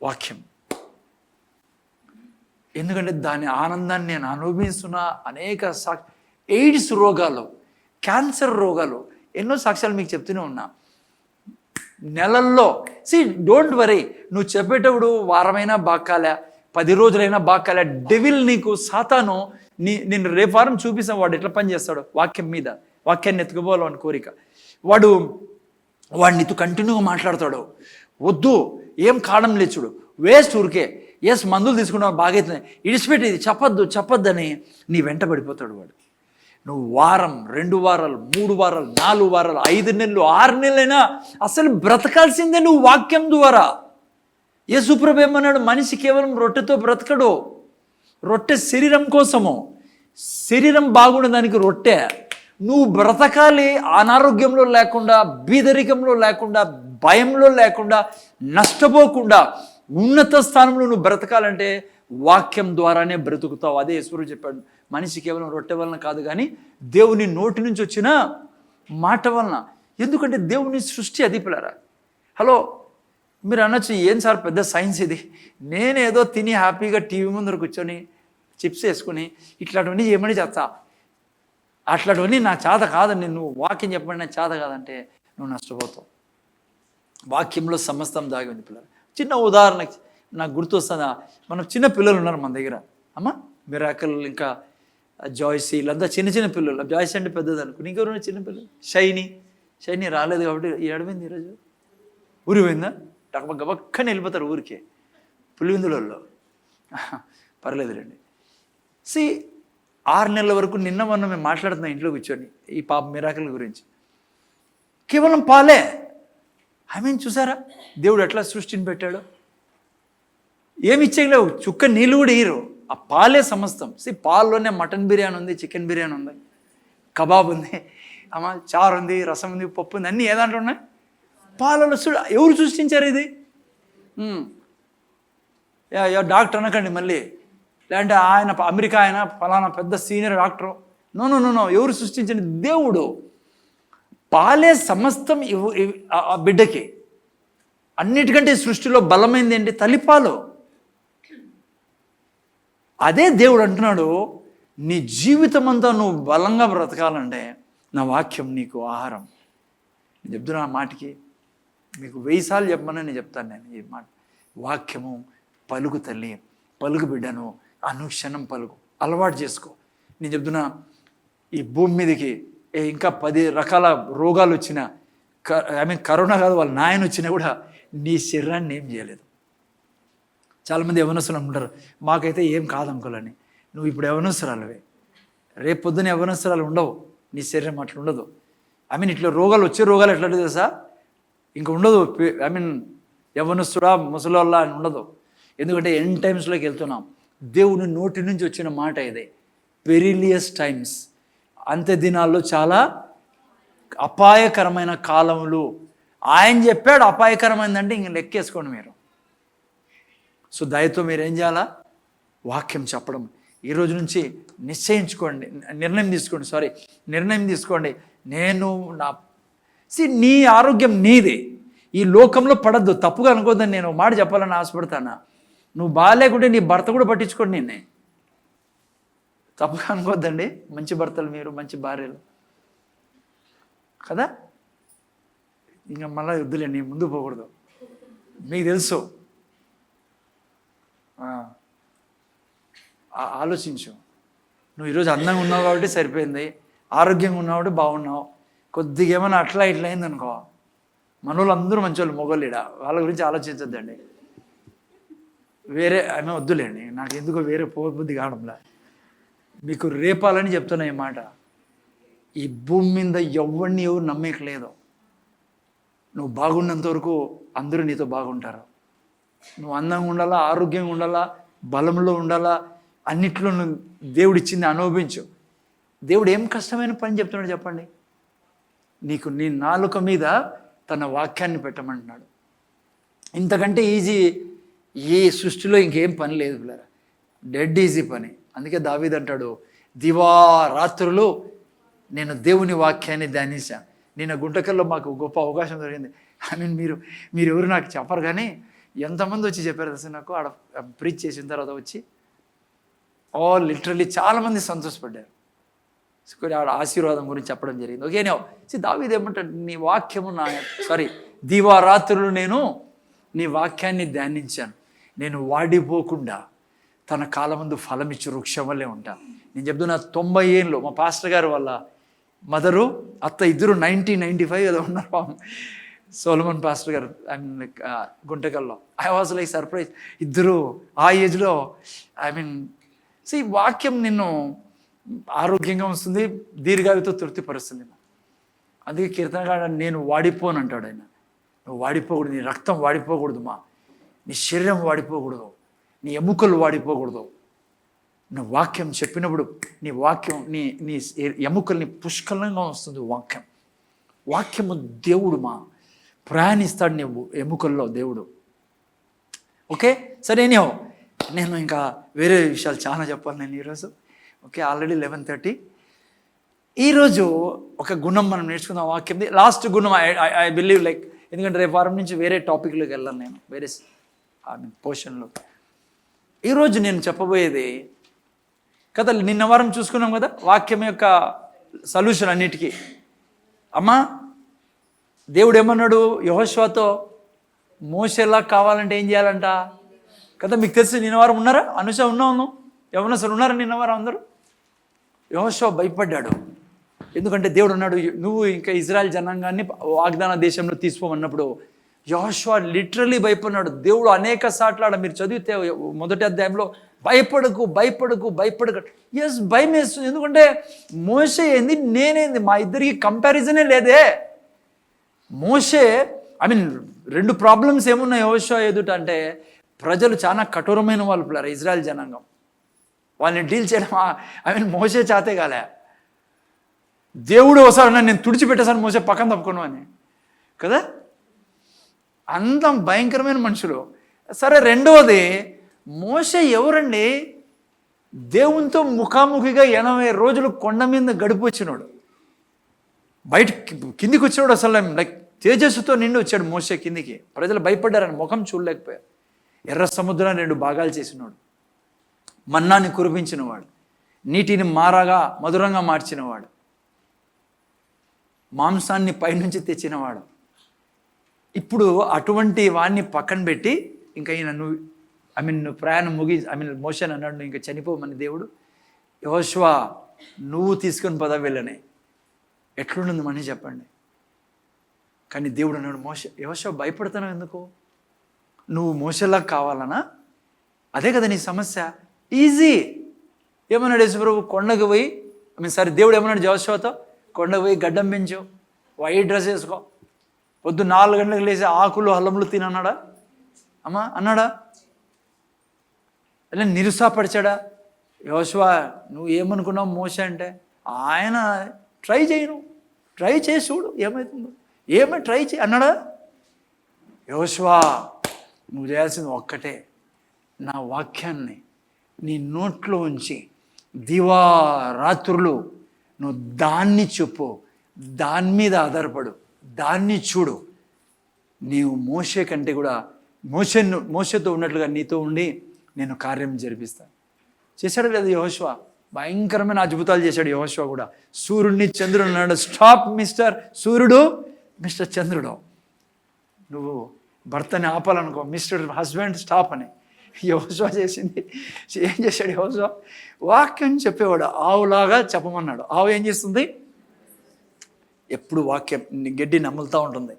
వాక్యం. ఎందుకంటే దాని ఆనందాన్ని నేను అనుభవిస్తున్న అనేక ఎయిడ్స్ రోగాలు, క్యాన్సర్ రోగాలు, ఎన్నో సాక్ష్యాలు మీకు చెప్తూనే ఉన్నా. నెలల్లో డోంట్ వరీ, నువ్వు చెప్పేటప్పుడు వారమైనా బాక్కాలే, 10 రోజులైనా బాక్కాలే, డెవిల్ నీకు సాతాను నేను రేపు వారం చూపిస్తాను వాడు ఎట్లా పనిచేస్తాడు వాక్యం మీద. వాక్యాన్ని ఎత్తుకుపోవాలని కోరిక. వాడు నీతో కంటిన్యూగా మాట్లాడతాడు. వద్దు, ఏం కారణం లేచుడు, వేస్ట్ ఊరికే, మందులు తీసుకున్నావు బాగైతున్నాయి, ఇడిచిపెట్టి ఇది చెప్పొద్దని నీ వెంట పడిపోతాడు వాడు. నువ్వు వారం, 2 వారాలు, 3 వారాలు, 4 వారాలు, 5 నెలలు, 6 నెలలైనా అసలు బ్రతకాల్సిందే నువ్వు వాక్యం ద్వారా. యేసు ప్రభువు ఏమన్నాడు? మనిషి కేవలం రొట్టెతో బ్రతకడు. రొట్టె శరీరం కోసము. శరీరం బాగుండడానికి రొట్టె. నువ్వు బ్రతకాలి అనారోగ్యంలో లేకుండా, బీదరికంలో లేకుండా, భయంలో లేకుండా, నష్టపోకుండా ఉన్నత స్థానంలో నువ్వు బ్రతకాలంటే వాక్యం ద్వారానే బ్రతుకుతావు. అదే యేసు చెప్పాడు, మనిషి కేవలం రొట్టె వలన కాదు కానీ దేవుని నోటి నుంచి వచ్చిన మాట వలన. ఎందుకంటే దేవుని సృష్టి అది పిల్లరా. హలో, మీరు అనొచ్చు, ఏం సార్ పెద్ద సైన్స్ ఇది, నేనేదో తిని హ్యాపీగా టీవీ ముందర కూర్చొని చిప్స్ వేసుకుని ఇట్లాంటివన్నీ ఏమని చేస్తా, అట్లాంటివన్నీ నా చేత కాదండి, నువ్వు వాక్యం చెప్పండి నా చేత కాదంటే నువ్వు నష్టపోతావు. వాక్యంలో సమస్తం దాగి ఉంది పిల్లలు. చిన్న ఉదాహరణకి నాకు గుర్తొస్తుందా, మనం చిన్న పిల్లలు ఉన్నారు మన దగ్గర. అమ్మ మిరాకల్, ఇంకా జాయ్స్, వీళ్ళంతా చిన్న పిల్లలు. జాయ్స్ అంటే పెద్దది అనుకుని, ఇంకెవరు చిన్న పిల్లలు. షైనీ రాలేదు కాబట్టి ఏడమైంది ఈరోజు, ఊరిపోయిందా? గబక్కని వెళ్ళిపోతారు ఊరికే, పులివిందులలో. పర్లేదు రండి. 6 నెలల వరకు నిన్న మొన్న మేము మాట్లాడుతున్నాం ఇంట్లో కూర్చొని ఈ పాప మిరాకల్ గురించి. కేవలం పాలే. చూసారా దేవుడు ఎట్లా సృష్టిని పెట్టాడు? ఏమి ఇచ్చేయలేవు, చుక్క నీళ్ళు కూడా ఇయ్యరు. ఆ పాలే సమస్తం. పాల్లోనే మటన్ బిర్యానీ ఉంది, చికెన్ బిర్యానీ ఉంది, కబాబ్ ఉంది, చారు ఉంది, రసం ఉంది, పప్పు ఉంది, అన్నీ ఏదాంట్లో ఉన్నాయి? పాలలో. ఎవరు సృష్టించారు ఇది? డాక్టర్ అనకండి మళ్ళీ, లేదంటే ఆయన అమెరికా ఆయన ఫలానా పెద్ద సీనియర్ డాక్టరు. నో. ఎవరు సృష్టించండి? దేవుడు. పాలే సమస్తం ఆ బిడ్డకి. అన్నిటికంటే సృష్టిలో బలమైంది ఏంటి? తల్లిపాలు. అదే దేవుడు అంటున్నాడు, నీ జీవితం అంతా నువ్వు బలంగా బ్రతకాలంటే నా వాక్యం నీకు ఆహారం. నేను చెప్తున్నా ఆ మాటకి మీకు 1000 సార్లు చెప్పమని నేను చెప్తాను. నేను ఈ మాట, వాక్యము పలుకు తల్లి, పలుకు బిడ్డను, అనుక్షణం పలుకు, అలవాటు చేసుకో. నేను చెప్తున్నా, ఈ భూమి మీదకి ఇంకా 10 రకాల రోగాలు వచ్చినా, కరోనా కాదు, వాళ్ళ నాయన వచ్చినా కూడా నీ శరీరాన్ని ఏం చేయలేదు. చాలామంది యవనస్తులు అనుకుంటారు, మాకైతే ఏం కాదు అంకులని. నువ్వు ఇప్పుడు యవనస్తురాలువే, రేపు పొద్దున యవనస్తురాలు ఉండవు, నీ శరీరం అట్లా ఉండదు. ఇట్లా రోగాలు వచ్చే రోగాలు ఎట్లా తెలుసా? ఇంకా ఉండదు. యవనస్తుడా ముసలోళ్ళ అని ఉండదు. ఎందుకంటే ఎండ్ టైమ్స్లోకి వెళ్తున్నాం. దేవుని నోటి నుంచి వచ్చిన మాట ఇదే, పెరిలియస్ టైమ్స్. అంత్య దినాల్లో చాలా అపాయకరమైన కాలములు. ఆయన చెప్పాడు అపాయకరమైందంటే ఇంక లెక్కేసుకోండి మీరు. సో దయతో మీరు ఏం చేయాలా? వాక్యం చెప్పడం. ఈ రోజు నుంచి నిశ్చయించుకోండి, నిర్ణయం తీసుకోండి. నేను నీ ఆరోగ్యం నీదే. ఈ లోకంలో పడద్దు. తప్పుగా అనుకోద్దని నేను మాట చెప్పాలని ఆశపడతానా. నువ్వు బాగాలేకుంటే నీ భర్త కూడా పట్టించుకోండి నిన్నే. తప్పుగా అనుకోద్దండి. మంచి భర్తలు మీరు, మంచి భార్యలు కదా. ఇంకా మళ్ళీ వద్దులే, నీ ముందు పోకూడదు. మీకు తెలుసు. ఆలోచించు. నువ్వు ఈరోజు అందంగా ఉన్నావు కాబట్టి సరిపోయింది, ఆరోగ్యంగా ఉన్నావు కాబట్టి బాగున్నావు. కొద్దిగా ఏమైనా అట్లా ఇట్లా అయింది అనుకో, మనోళ్ళు అందరూ మంచోళ్ళు, మొగోళ్ళిడా, వాళ్ళ గురించి ఆలోచించద్దండి. వేరే ఆమె వద్దులేండి, నాకు ఎందుకో వేరే పోబుద్ధి కావడంలా. మీకు రేపాలని చెప్తున్నా ఈ మాట. ఈ భూమి మీద ఎవరిని ఎవరు నమ్మేయట్లేదు. నువ్వు బాగున్నంత వరకు అందరూ నీతో బాగుంటారు. నువ్వు అందంగా ఉండాలా, ఆరోగ్యంగా ఉండాలా, బలంలో ఉండాలా, అన్నిట్లో నువ్వు దేవుడిచ్చింది అనుభవించు. దేవుడు ఏం కష్టమైన పని చెప్తున్నాడు చెప్పండి? నీకు నీ నాలుక మీద తన వాక్యాన్ని పెట్టమంటున్నాడు. ఇంతకంటే ఈజీ ఈ సృష్టిలో ఇంకేం పని లేదు పిల్లరా. డెడ్ ఈజీ పని. అందుకే దావీదు అంటాడు, దివారాత్రులు నేను దేవుని వాక్యాన్ని ధ్యానించాను. నిన్న గుంటకల్లో మాకు గొప్ప అవకాశం దొరికింది. మీరు ఎవరు నాకు చెప్పరు, కానీ ఎంతమంది వచ్చి చెప్పారు అసలు నాకు. ఆడ ప్రీచ్ చేసిన తర్వాత వచ్చి లిటరల్లీ చాలామంది సంతోషపడ్డారు. ఆడ ఆశీర్వాదం గురించి చెప్పడం జరిగింది. ఓకేనే దావీదు ఏమంటాడు, నీ వాక్యము దివారాత్రులు నేను నీ వాక్యాన్ని ధ్యానించాను. నేను వాడిపోకుండా తన కాలమందు ఫలమిచ్చు వృక్షం వల్లే ఉంటాను. నేను చెప్తున్నా, 90 ఏళ్ళు మా పాస్టర్ గారు వాళ్ళ మదరు, అత్త ఇద్దరు 1995 ఏదో ఉన్నారు పాపం. సోలమన్ పాస్టర్ గారు గుంటకల్లో. I was like surprise. ఇద్దరు ఆ ఏజ్లో వాక్యం నిన్ను ఆరోగ్యంగా వస్తుంది, దీర్ఘాయుతో తృప్తిపరుస్తుంది. అందుకే కీర్తనగాడు నేను వాడిపోను అంటాడు ఆయన. నువ్వు వాడిపోకూడదు, నీ రక్తం వాడిపోకూడదు, నీ శరీరం వాడిపోకూడదు, నీ ఎముకలు వాడిపోకూడదు. నువ్వు వాక్యం చెప్పినప్పుడు నీ వాక్యం నీ ఎముకల్ని పుష్కలంగా వస్తుంది. వాక్యము దేవుడు ప్రయాణిస్తాడు నీ ఎముకల్లో దేవుడు. ఓకే సరే, నేను ఇంకా వేరే విషయాలు చాలా చెప్పాలి నేను ఈరోజు. Okay, already 11:30. ఈరోజు ఒక గుణం మనం నేర్చుకుందాం వాక్యంది. లాస్ట్ గుణం ఐ బిలీవ్ లైక్, ఎందుకంటే రేపు వారం నుంచి వేరే టాపిక్లోకి వెళ్ళాను నేను, వేరే పోర్షన్లో. ఈరోజు నేను చెప్పబోయేది కదా, నిన్న వారం చూసుకున్నాం కదా వాక్యం యొక్క సొల్యూషన్ అన్నిటికీ. అమ్మా, దేవుడు ఏమన్నాడు యెహోషువతో, మోషేలా కావాలంటే ఏం చేయాలంట కదా. మీకు తెలుసు, నిన్న వారం ఉన్నారా? అనుష ఉన్నాను, ఎవరన్నా అసలు ఉన్నారా నిన్న వారం అందరూ? యెహోషువ భయపడ్డాడు. ఎందుకంటే దేవుడు అన్నాడు, నువ్వు ఇంకా ఇజ్రాయెల్ జనాంగాన్ని వాగ్దాన దేశంలో తీసుకోమన్నప్పుడు యెహోషువ లిటరల్లీ భయపడినాడు. దేవుడు అనేక సార్లు మీరు చదివితే మొదటి అధ్యాయంలో భయపడకు. ఎస్, భయం వేస్తుంది. ఎందుకంటే మోషే ఏంది, నేనేంది, మా ఇద్దరికి కంపారిజనే లేదే. మోషే రెండు ప్రాబ్లమ్స్ ఏమున్నాయి యెహోషువ ఎదుట అంటే, ప్రజలు చాలా కఠోరమైన వాళ్ళు పిల్లలు, ఇజ్రాయెల్ జనాంగం. వాళ్ళని డీల్ చేయడం మోషే చాతే కాలే. దేవుడు ఒకసారి నేను తుడిచిపెట్టేసాను మోసే పక్కన తప్పుకున్నాను అని కదా. అంత భయంకరమైన మనుషులు. సరే, రెండవది, మోసే ఎవరండి? దేవునితో ముఖాముఖిగా 80 రోజులు కొండ మీద గడిపి వచ్చినాడు. కిందికి వచ్చినాడు. అసలు లైక్ తేజస్సుతో నిండి వచ్చాడు మోసే కిందికి. ప్రజలు భయపడ్డారని ముఖం చూడలేకపోయారు. ఎర్ర సముద్రాన్ని 2 భాగాలు చేసినాడు. మన్నాన్ని కురిపించినవాడు, నీటిని మారాగా మధురంగా మార్చినవాడు, మాంసాన్ని పైనుంచి తెచ్చినవాడు. ఇప్పుడు అటువంటి వాడిని పక్కన పెట్టి ఇంకా ఈయన నువ్వు ప్రయాణం మోషే అన్నాడు, నువ్వు ఇంకా చనిపోమని దేవుడు. యెహోషువ నువ్వు తీసుకొని వెళ్ళనే. ఎట్లుంటుంది మని చెప్పండి. కానీ దేవుడు అన్నాడు, యెహోషువ భయపడుతున్నావు ఎందుకు? నువ్వు మోషేలా కావాలనా? అదే కదా నీ సమస్య. ఈజీ. ఏమన్నాడు యేసుప్రభు? కొండకు పోయి దేవుడు ఏమన్నాడు యెహోషువతో? కొండకు పోయి గడ్డం పెంచు, వైట్ డ్రెస్ వేసుకో, పొద్దు 4 గంటలకు లేచి ఆకులు హల్లములు తినన్నాడా? అన్నాడా? అలా నిరుత్సాహపరిచాడా? యెహోషువ నువ్వు ఏమనుకున్నావు మోషే అంటే? ఆయన ట్రై చేసి చూడు ఏమవుతుందో, ట్రై చేయి అన్నాడా? యెహోషువ నువ్వు చేయాల్సింది ఒక్కటే, నా వాక్యాన్ని నీ నోట్లో ఉంచి దివారాత్రులు నువ్వు దాన్ని చెప్పు, దాని మీద ఆధారపడు, దాన్ని చూడు. నీవు మోషే కంటే కూడా మోషేతో ఉన్నట్లుగా నీతో ఉండి నేను కార్యం జరిపిస్తాను. చేశాడు కదా యెహోషువ, భయంకరమైన అద్భుతాలు చేశాడు యెహోషువ కూడా. సూర్యుడిని చంద్రుడు అన్నాడు, స్టాప్ మిస్టర్ సూర్యుడు, మిస్టర్ చంద్రుడు. నువ్వు భర్తని ఆపాలనుకో, మిస్టర్ హస్బెండ్ స్టాప్ అని. యెహోషువ చేసింది, ఏం చేశాడు యెహోషువ? వాక్యం చెప్పేవాడు, ఆవులాగా చెప్పమన్నాడు. ఆవు ఏం చేస్తుంది? ఎప్పుడు వాక్యం గడ్డి నములుతూ ఉంటుంది.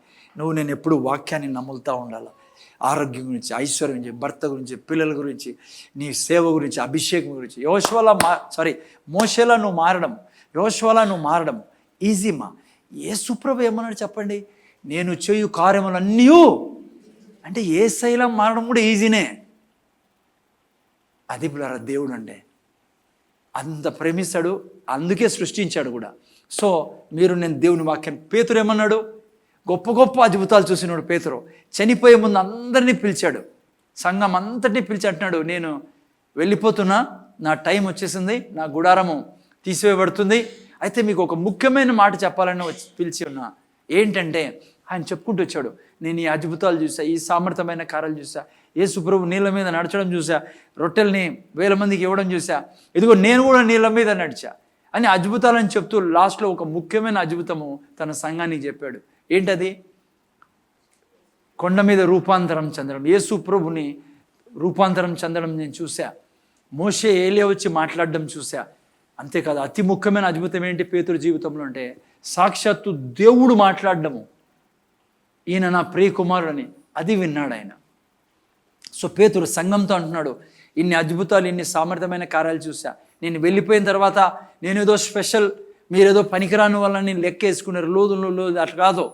నేను ఎప్పుడు వాక్యాన్ని నములుతూ ఉండాలి. ఆరోగ్యం గురించి, ఐశ్వర్యం గురించి, భర్త గురించి, పిల్లల గురించి, నీ సేవ గురించి, అభిషేకం గురించి. మోషేలా నువ్వు మారడం ఈజీమా. యేసుప్రభు ఏమన్నాడు చెప్పండి? నేను చేయు కార్యములన్నీ అంటే యేసయ్యలా మారడం కూడా ఈజీనే. అది పిల్లరా దేవుడు అంటే అంత ప్రేమిస్తాడు, అందుకే సృష్టించాడు కూడా. సో నేను దేవుని వాక్యం. పేతురు ఏమన్నాడు? గొప్ప గొప్ప అద్భుతాలు చూసినాడు పేతురు. చనిపోయే ముందు అందరినీ పిలిచాడు, సంఘం అంతటినీ పిలిచి అంటున్నాడు, నేను వెళ్ళిపోతున్నా, నా టైం వచ్చేసింది, నా గుడారము తీసివేయబడుతుంది. అయితే మీకు ఒక ముఖ్యమైన మాట చెప్పాలని పిలిచి ఉన్నా. ఏంటంటే ఆయన చెప్పుకుంటూ వచ్చాడు, నేను ఈ అద్భుతాలు చూసా, ఈ సామర్థ్యమైన కార్యాలు చూసా, యేసు ప్రభు నీళ్ళ మీద నడచడం చూసా, రొట్టెల్ని 1000 మందికి ఇవ్వడం చూసా, ఇదిగో నేను కూడా నీళ్ళ మీద నడిచా అని అద్భుతాలని చెప్తూ లాస్ట్లో ఒక ముఖ్యమైన అద్భుతము తన సంఘానికి చెప్పాడు. ఏంటది? కొండ మీద రూపాంతరం చెందడం. యేసు ప్రభుని రూపాంతరం చెందడం నేను చూసా. మోషే ఏలియా వచ్చి మాట్లాడడం చూసా. అంతేకాదు, అతి ముఖ్యమైన అద్భుతం ఏంటి పేతురు జీవితంలో అంటే సాక్షాత్తు దేవుడు మాట్లాడడము. ఈయన నా ప్రియ కుమారుడని అది విన్నాడు ఆయన. సో పేతురు సంఘంతో అంటున్నాడు, ఇన్ని అద్భుతాలు, ఇన్ని సామర్థ్యమైన కార్యాలు చూసా. నేను వెళ్ళిపోయిన తర్వాత నేనేదో స్పెషల్, మీరేదో పనికిరాని వాళ్ళని లెక్కేసుకున్నారు, లోదు అట్లా కాదు.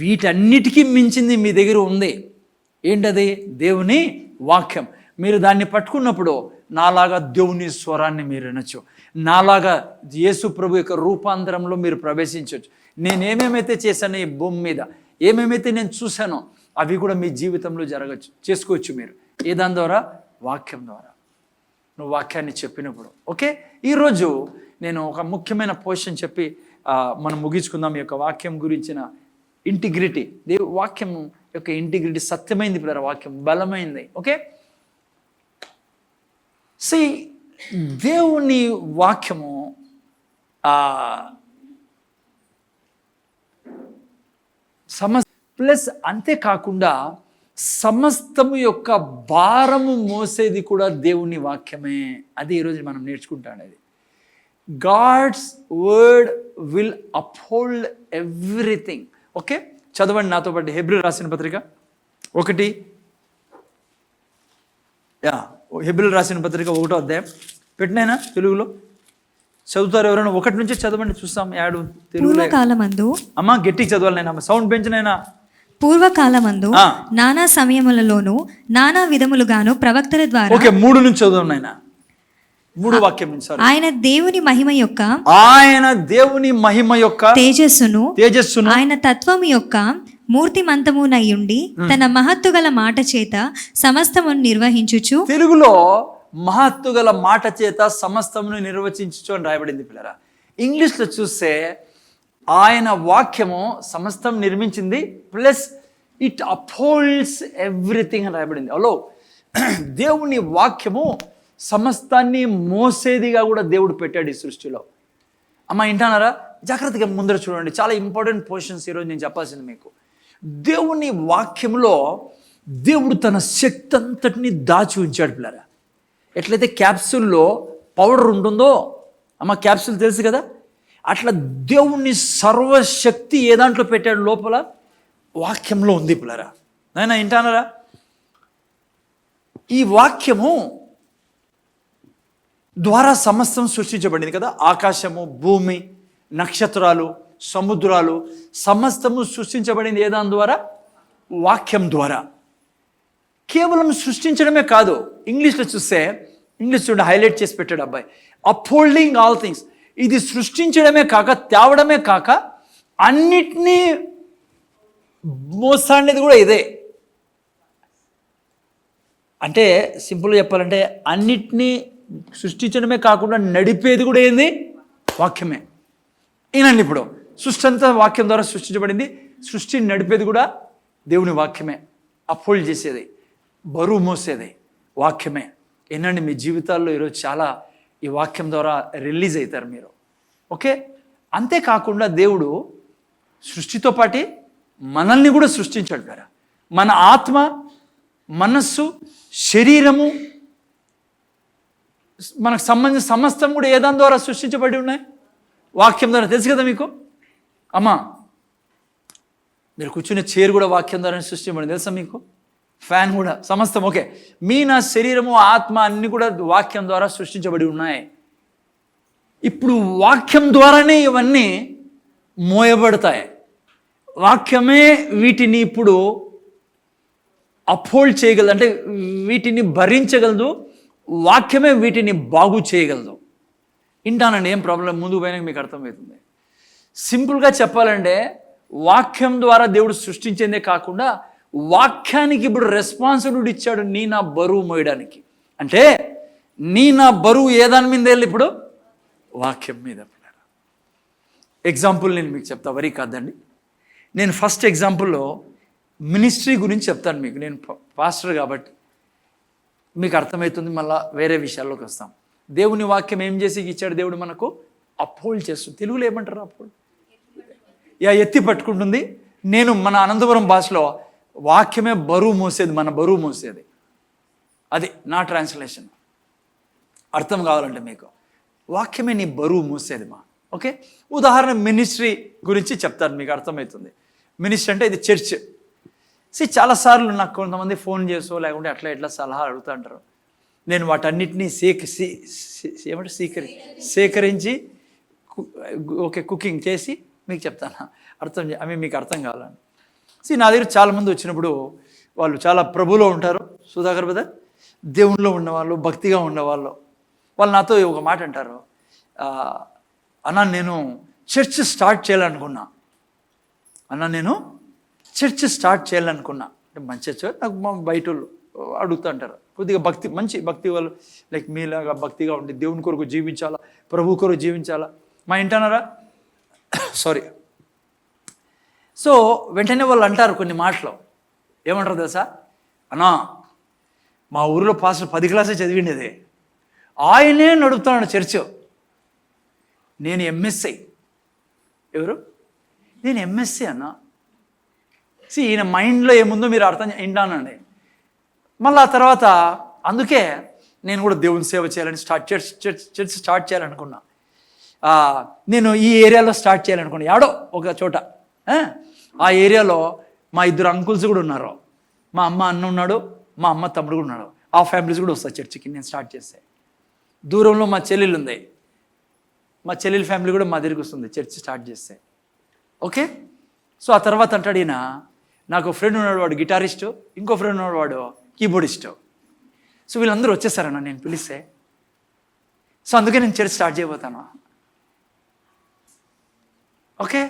వీటన్నిటికీ మించింది మీ దగ్గర ఉంది. ఏంటది? దేవుని వాక్యం. మీరు దాన్ని పట్టుకున్నప్పుడు నాలాగా దేవుని స్వరాన్ని మీరు వినొచ్చు, నాలాగా యేసు ప్రభు యొక్క రూపాంతరంలో మీరు ప్రవేశించవచ్చు. నేనేమేమైతే చేశానో ఈ భూమి మీద, ఏమేమైతే నేను చూశానో అవి కూడా మీ జీవితంలో చేసుకోవచ్చు మీరు. ఏ దాని ద్వారా? వాక్యం ద్వారా. నువ్వు వాక్యాన్ని చెప్పినప్పుడు. ఓకే, ఈరోజు నేను ఒక ముఖ్యమైన పొజిషన్ చెప్పి మనం ముగించుకుందాం. ఈ యొక్క వాక్యం గురించిన ఇంటిగ్రిటీ, వాక్యం యొక్క ఇంటిగ్రిటీ సత్యమైంది పిల్లల, వాక్యం బలమైంది. ఓకే, దేవుని వాక్యము ప్లస్ అంతేకాకుండా సమస్తము యొక్క భారము మోసేది కూడా దేవుని వాక్యమే. అది ఈరోజు మనం నేర్చుకుంటాం. అది God's word will uphold everything. Okay, చదవండి నాతో పాటు హెబ్రీ రాసిన పత్రిక 1. హెబ్రీ రాసిన పత్రిక 1వ అధ్యాయం పెట్టినైనా తెలుగులో చదువుతారు ఎవరైనా? 1 నుంచి చదవండి, చూస్తాం. యాడు పూర్వకాలమందు, అమ్మా గట్టిగా చదవాలి, నేను సౌండ్ పెంచినైనా. పూర్వకాలమందు నానా సమయములలోను నానా విధములుగాను ప్రవక్తల ద్వారా. ఓకే, 3 నుంచి చదవండి నాయనా. 3 వాక్యం నుంచి. ఆయన దేవుని మహిమ యొక్క తేజస్సును ఆయన తత్వము యొక్క మూర్తిమంతమునయుండి తన మహత్తు గల మాట చేత సమస్తమును నిర్వహించుచు. తెలుగులో మహత్తు గల మాట చేత సమస్తమును నిర్వచించుచు అని రాయబడింది పిల్లరా. ఇంగ్లీష్లో చూస్తే ఆయన వాక్యము సమస్తం నిర్మించింది, ప్లస్ ఇట్ అప్హోల్డ్స్ ఎవ్రీథింగ్ అని రాయబడింది. హలో, దేవుని వాక్యము సమస్తాన్ని మోసేదిగా కూడా దేవుడు పెట్టాడు ఈ సృష్టిలో. అమ్మ వింటున్నారా? జాగ్రత్తగా ముందర చూడండి, చాలా ఇంపార్టెంట్ పొజిషన్స్ ఈరోజు నేను చెప్పాల్సింది మీకు. దేవుని వాక్యంలో దేవుడు తన శక్తి అంతటిని దాచి ఉంచాడు పిల్లరా. ఎట్లయితే క్యాప్సూల్లో పౌడర్ ఉంటుందో, అమ్మ క్యాప్సూల్ తెలుసు కదా, అట్లా దేవుని సర్వశక్తి ఏ దాంట్లో పెట్టాడు? లోపల వాక్యంలో ఉంది పిల్లరా. నాయన వింటానరా? ఈ వాక్యము ద్వారా సమస్తం సృష్టించబడింది కదా. ఆకాశము, భూమి, నక్షత్రాలు, సముద్రాలు సమస్తము సృష్టించబడింది ఏ దాని ద్వారా? వాక్యం ద్వారా. కేవలం సృష్టించడమే కాదు, ఇంగ్లీష్లో చూస్తే, ఇంగ్లీష్ చూడండి హైలైట్ చేసి పెట్టాడు అబ్బాయి, అప్హోల్డింగ్ ఆల్ థింగ్స్. ఇది సృష్టించడమే కాక, తేవడమే కాక, అన్నిటినీ మోసాడేది కూడా ఇదే. అంటే సింపుల్గా చెప్పాలంటే అన్నిటినీ సృష్టించడమే కాకుండా నడిపేది కూడా ఏంది? వాక్యమే. ఈనండి ఇప్పుడు సృష్టి అంతా వాక్యం ద్వారా సృష్టించబడింది. సృష్టిని నడిపేది కూడా దేవుని వాక్యమే. అప్హోల్డ్ చేసేది, బరువు మోసేది వాక్యమే. ఏంటండి మీ జీవితాల్లో ఈరోజు చాలా ఈ వాక్యం ద్వారా రిలీజ్ అవుతారు మీరు. ఓకే, అంతేకాకుండా దేవుడు సృష్టితో పాటు మనల్ని కూడా సృష్టించాడు కదా. మన ఆత్మ, మనస్సు, శరీరము, మనకు సంబంధించిన సమస్తం కూడా ఏ దాని ద్వారా సృష్టించబడి ఉన్నాయి? వాక్యం ద్వారా. తెలుసు కదా మీకు అమ్మా, మీరు కూర్చునే చైర్ కూడా వాక్యం ద్వారా సృష్టించబడింది తెలుసా మీకు? ఫ్యాన్ కూడా, సమస్తం. ఓకే, నా శరీరము, ఆత్మ అన్నీ కూడా వాక్యం ద్వారా సృష్టించబడి ఉన్నాయి. ఇప్పుడు వాక్యం ద్వారానే ఇవన్నీ మోయబడతాయి. వాక్యమే వీటిని ఇప్పుడు అప్హోల్డ్ చేయగలదు, అంటే వీటిని భరించగలదు. వాక్యమే వీటిని బాగు చేయగలదు. వింటానండి, ఏం ప్రాబ్లం, ముందుకు పోయినాక మీకు అర్థమవుతుంది. సింపుల్గా చెప్పాలంటే వాక్యం ద్వారా దేవుడు సృష్టించేదే కాకుండా వాక్యానికి ఇప్పుడు రెస్పాన్సిబిలిటీ ఇచ్చాడు నా బరువు మోయడానికి. అంటే నా బరువు ఏ దాని మీద వెళ్ళి ఇప్పుడు? వాక్యం మీద. ఎగ్జాంపుల్ నేను మీకు చెప్తా, వరి కాదండి. నేను ఫస్ట్ ఎగ్జాంపుల్లో మినిస్ట్రీ గురించి చెప్తాను మీకు. నేను పాస్టర్ కాబట్టి మీకు అర్థమవుతుంది. మళ్ళీ వేరే విషయాల్లోకి వస్తాం. దేవుని వాక్యం ఏం చేసి ఇచ్చాడు దేవుడు మనకు? అప్హోల్డ్ చేస్తుంది. తెలుగులో ఏమంటారు? అప్హోల్డ్, ఎత్తి పట్టుకుంటుంది. నేను మన అనంతపురం భాషలో వాక్యమే బరువు మోసేది, మన బరువు మోసేది. అది నా ట్రాన్స్లేషన్. అర్థం కావాలంటే మీకు, వాక్యమే నీ బరువు మోసేది మా. ఓకే, ఉదాహరణ మినిస్ట్రీ గురించి చెప్తాను, మీకు అర్థమవుతుంది. మినిస్ట్రీ అంటే ఇది చర్చ్. చాలాసార్లు నాకు కొంతమంది ఫోన్ చేసో లేకుంటే అట్లా ఇట్లా సలహా అడుగుతూ అంటారు. నేను వాటన్నిటినీ సేకరించి ఓకే కుకింగ్ చేసి మీకు చెప్తాను. అవి మీకు అర్థం కావాలని. నా దగ్గర చాలామంది వచ్చినప్పుడు వాళ్ళు చాలా ప్రభులో ఉంటారు. సుధాకర్ బ్రదర్, దేవునిలో ఉన్నవాళ్ళు, భక్తిగా ఉన్నవాళ్ళు, వాళ్ళు నాతో ఒక మాట అంటారు, అన్నా నేను చర్చ్ స్టార్ట్ చేయాలనుకున్నా. అంటే మంచి చర్చ్ నాకు మా బయట వాళ్ళు అడుగుతూ అంటారు. కొద్దిగా భక్తి, మంచి భక్తి వాళ్ళు, లైక్ మీలాగా భక్తిగా ఉండి దేవుని కొరకు జీవించాలా, ప్రభు కొరకు జీవించాలా. మా ఇంటన్నారా సారీ. సో వెంటనే వాళ్ళు అంటారు కొన్ని మాటలు. ఏమంటారు తెలుసా? అన్నా మా ఊరిలో పాస్టర్ 10 క్లాసే చదివిండేది, ఆయనే నడుపుతున్నాడు చర్చ్. నేను ఎంఎస్ఐ. ఎవరు? నేను ఎంఎస్సి అన్నా. ఈయన మైండ్లో ఏముందో మీరు అర్థం వింటానండి. మళ్ళీ ఆ తర్వాత అందుకే నేను కూడా దేవుని సేవ చేయాలని చర్చ్ స్టార్ట్ చేయాలనుకున్నా. నేను ఈ ఏరియాలో స్టార్ట్ చేయాలనుకున్నా, యాడో ఒక చోట. ఆ ఏరియాలో మా 2 అంకుల్స్ కూడా ఉన్నారు. మా అమ్మ అన్న ఉన్నాడు, మా అమ్మ తమ్ముడు కూడా ఉన్నాడు. ఆ ఫ్యామిలీస్ కూడా వస్తారు చర్చికి నేను స్టార్ట్ చేస్తే. దూరంలో మా చెల్లెలు ఉంది, మా చెల్లెల ఫ్యామిలీ కూడా మా దగ్గరికి వస్తుంది చర్చ్ స్టార్ట్ చేస్తే. ఓకే, సో ఆ తర్వాత అంటాడు ఈయన, నాకు ఫ్రెండ్ ఉన్నాడు, వాడు గిటారిస్టు, ఇంకో ఫ్రెండ్ ఉన్నాడు, వాడు కీబోర్డిస్టు. సో వీళ్ళందరూ వచ్చేసారన్న నేను పిలిస్తే. సో అందుకే నేను చర్చ్ స్టార్ట్ చేయబోతాను. ఓకే,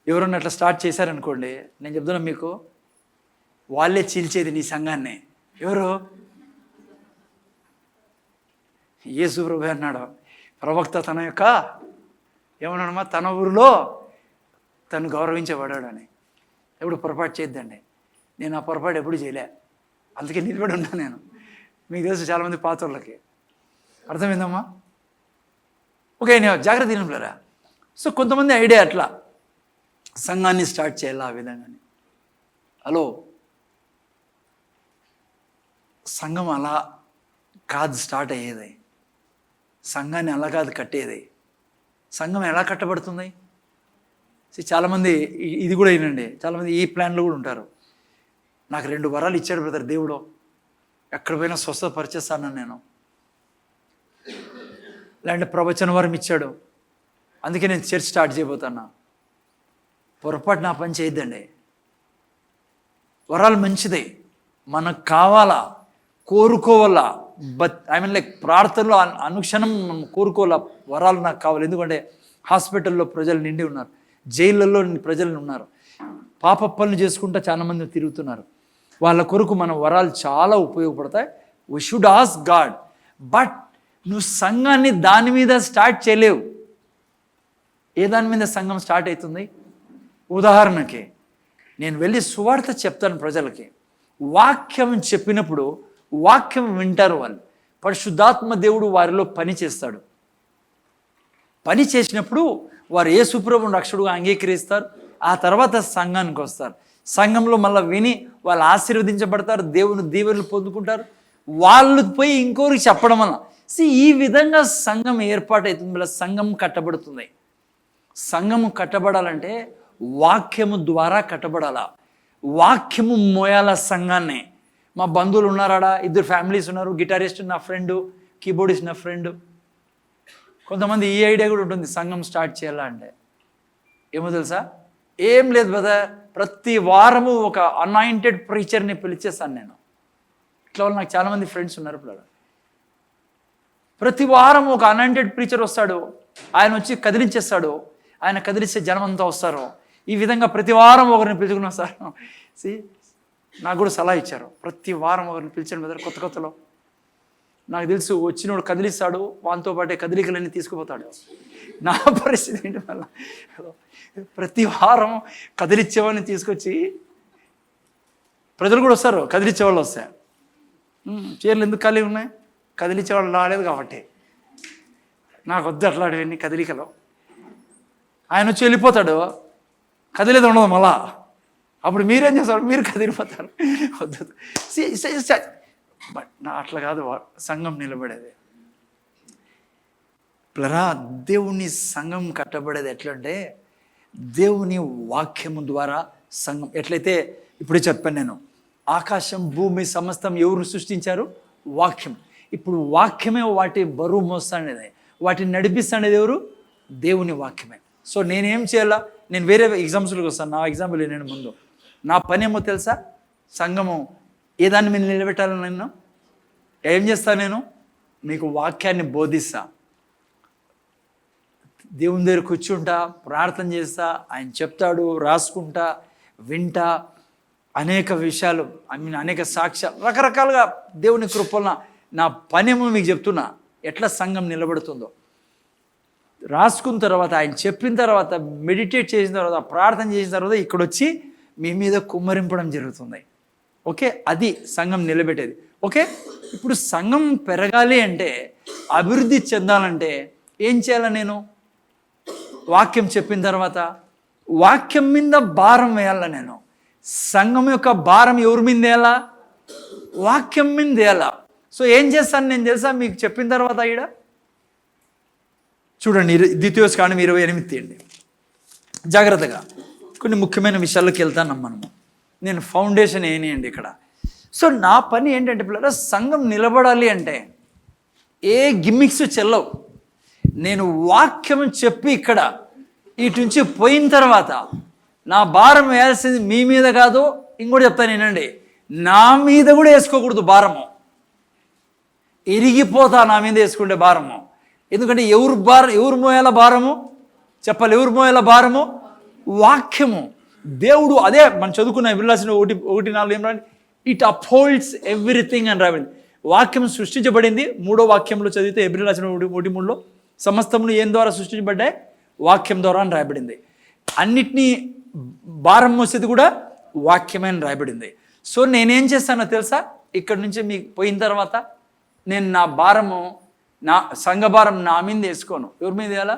ఎవరన్నా అట్లా స్టార్ట్ చేశారనుకోండి, నేను చెప్తున్నా మీకు, వాళ్ళే చీల్చేది నీ సంఘాన్ని. ఎవరు? యేసు ప్రభు అన్నాడు, ప్రవక్త తన యొక్క ఏమన్నాడమ్మా, తన ఊరిలో తను గౌరవించబడాడు అని. ఎప్పుడు పొరపాటు చేయొద్దండి. నేను ఆ పొరపాటు ఎప్పుడు చేయలే, అందుకే నిలబడి ఉన్నా నేను. మీకు తెలుసు చాలామంది పాత వాళ్ళకి. అర్థమైందమ్మా? ఓకే, నేను జాగ్రత్త తినలేరా. సో కొంతమంది ఐడియా అట్లా సంఘాన్ని స్టార్ట్ చేయాలి ఆ విధంగానే. హలో, సంఘం అలా కాదు స్టార్ట్ అయ్యేది, సంఘాన్ని అలా కాదు కట్టేది. సంఘం ఎలా కట్టబడుతుంది? చాలామంది ఇది కూడా వినండి, చాలామంది ఈ ప్లాన్లో కూడా ఉంటారు. నాకు 2 వరాలు ఇచ్చాడు బ్రదర్ దేవుడు, ఎక్కడ పోయినా స్వస్థత పరిచేస్తాను నేను, లేదంటే ప్రవచన వరం ఇచ్చాడు, అందుకే నేను చర్చ్ స్టార్ట్ చేయబోతున్నా. పొరపాటు నా పని చేయొద్దండి. వరాలు మంచిదే, మనకు కావాలా, కోరుకోవాలా. లైక్ ప్రార్థనలో అనుక్షణం కోరుకోవాలా, వరాలు నాకు కావాలి. ఎందుకంటే హాస్పిటల్లో ప్రజలు నిండి ఉన్నారు, జైళ్ళల్లో ప్రజలు ఉన్నారు, పాప పనులు చేసుకుంటూ చాలామంది తిరుగుతున్నారు. వాళ్ళ కొరకు మన వరాలు చాలా ఉపయోగపడతాయి. We should ask God. But నువ్వు సంఘాన్ని దాని మీద స్టార్ట్ చేయలేవు. ఏ దాని మీద సంఘం స్టార్ట్ అవుతుంది? ఉదాహరణకి నేను వెళ్ళి సువార్త చెప్తాను ప్రజలకి. వాక్యం చెప్పినప్పుడు వాక్యం వింటారు వాళ్ళు. పరిశుద్ధాత్మ దేవుడు వారిలో పని చేస్తాడు. పని చేసినప్పుడు వారు యేసుప్రభువుని రక్షకుడుగా అంగీకరిస్తారు. ఆ తర్వాత సంఘానికి వస్తారు. సంఘంలో మళ్ళీ విని వాళ్ళు ఆశీర్వదించబడతారు, దేవుని దీవెనలు పొందుకుంటారు. వాళ్ళు పోయి ఇంకోరికి చెప్పడం వల్ల ఈ విధంగా సంఘం ఏర్పాటవుతుంది. మళ్ళీ సంఘం కట్టబడుతుంది. సంఘము కట్టబడాలంటే వాక్యము ద్వారా కట్టబడాలా. వాక్యము మోయాల సంఘాన్ని. మా బంధువులు ఉన్నారాడా, 2 ఫ్యామిలీస్ ఉన్నారు. గిటారిస్ట్ నా ఫ్రెండు, కీబోర్డిస్ట్ నా ఫ్రెండు. కొంతమంది ఈ ఐడియా కూడా ఉంటుంది, సంఘం స్టార్ట్ చేయాలా అంటే. ఏమో తెలుసా? ఏం లేదు బ్రదర్, ప్రతి వారము ఒక అనాయింటెడ్ ప్రీచర్ని పిలిచేస్తాను నేను. ఇట్లా వాళ్ళు నాకు చాలామంది ఫ్రెండ్స్ ఉన్నారు. ఇప్పుడు ప్రతి వారం ఒక అనాయింటెడ్ ప్రీచర్ వస్తాడు, ఆయన వచ్చి కదిలించేస్తాడు. ఆయన కదిలిస్తే జనం అంతా వస్తారు. ఈ విధంగా ప్రతి వారం ఒకరిని పిలుచుకున్నాం సార్. నాకు కూడా సలహా ఇచ్చారు, ప్రతి వారం ఒకరిని పిలిచాను బ్రదర్. కొత్తలో నాకు తెలుసు వచ్చినోడు కదిలిస్తాడు, వానితో పాటే కదిలికలన్నీ తీసుకుపోతాడు. నా పరిస్థితి ఏంటి? మళ్ళీ ప్రతి వారం కదిలిచ్చేవాడిని తీసుకొచ్చి, ప్రజలు కూడా వస్తారు, కదిలిచ్చేవాళ్ళు వస్తారు. చీరలు ఎందుకు ఖాళీ ఉన్నాయి? కదిలిచ్చేవాళ్ళు రాలేదు కాబట్టి. నాకు వద్దు అట్లాంటివన్నీ కదిలికలు. ఆయన వచ్చి వెళ్ళిపోతాడు, కదిలేదు ఉండదు మళ్ళా. అప్పుడు మీరేం చేస్తారు? మీరు కదిలిపోతారు. వద్దు. బట్ నా అట్లా కాదు సంఘం నిలబడేది. ప్లరా దేవుని సంఘం కట్టబడేది ఎట్లంటే, దేవుని వాక్యము ద్వారా సంఘం. ఎట్లయితే ఇప్పుడే చెప్పాను నేను, ఆకాశం భూమి సమస్తం ఎవరు సృష్టించారు? వాక్యం. ఇప్పుడు వాక్యమే వాటి బరువు మోస్తానేది, వాటిని నడిపిస్తానేది ఎవరు? దేవుని వాక్యమే. సో నేనేం చేయాలా? నేను వేరే ఎగ్జాంపుల్కి వస్తాను. నా ఎగ్జాంపుల్ నేను ముందు నా పని ఏమో తెలుసా? సంఘము ఏ దాని మీద నిలబెట్టాలని నేను ఏం చేస్తా? నేను మీకు వాక్యాన్ని బోధిస్తా, దేవుని దగ్గర కూర్చుంటా, ప్రార్థన చేస్తా, ఆయన చెప్తాడు, రాసుకుంటా, వింటా, అనేక విషయాలు, అనేక సాక్ష్యాలు, రకరకాలుగా దేవుని కృపల నా పనేమో మీకు చెప్తున్నా. ఎట్లా సంఘం నిలబడుతుందో రాసుకున్న తర్వాత, ఆయన చెప్పిన తర్వాత, మెడిటేట్ చేసిన తర్వాత, ప్రార్థన చేసిన తర్వాత ఇక్కడ వచ్చి మీ మీద కుమ్మరింపడం జరుగుతుంది. ఓకే, అది సంఘం నిలబెట్టేది. ఓకే, ఇప్పుడు సంఘం పెరగాలి అంటే, అభివృద్ధి చెందాలంటే ఏం చేయాలి? నేను వాక్యం చెప్పిన తర్వాత వాక్యం మీద భారం వేయాల. నేను సంఘం యొక్క భారం ఎవరి మీద వేయాలా? వాక్యం మీద వేయాలా. సో ఏం చేస్తాను నేను తెలుసా? మీకు చెప్పిన తర్వాత ఈడ చూడండి, ద్వితీయోపదేశకాండం 28 తీయండి జాగ్రత్తగా. కొన్ని ముఖ్యమైన విషయాల్లోకి వెళ్తాను మనము. నేను ఫౌండేషన్ ఏంటి ఇక్కడ. సో నా పని ఏంటంటే పిల్లలు, సంఘం నిలబడాలి అంటే ఏ గిమ్మిక్స్ చెల్లవు. నేను వాక్యం చెప్పి ఇక్కడ ఇటు నుంచి పోయిన తర్వాత నా భారం వేయాల్సింది మీ మీద కాదు. ఇంకోటి చెప్తాను నేనండి, నా మీద కూడా వేసుకోకూడదు భారము. ఎరిగిపోతా నా మీద వేసుకుంటే భారము. ఎందుకంటే ఎవరు మోయాల భారము? చెప్పాలి, ఎవరు మోయాల భారము? వాక్యము. దేవుడు అదే మనం చదువుకున్న విలాసిన 1:4 ఏం రాండి, ఇట్ అప్హోల్డ్స్ ఎవ్రీథింగ్ అని రాబడింది. వాక్యం సృష్టించబడింది. 3వ వాక్యంలో చదివితే ఎబ్రిలాసిన 1:3లో సమస్తమును ఏం ద్వారా సృష్టించబడ్డాయి? వాక్యం ద్వారా అని రాయబడింది. అన్నిటినీ భారం మోసేది కూడా వాక్యమే అని రాయబడింది. సో నేనేం చేస్తానో తెలుసా? ఇక్కడ నుంచి మీకు పోయిన తర్వాత నేను నా భారము, నా సంఘ భారం నా మీద వేసుకోను. ఎవరి మీద వేయాలా?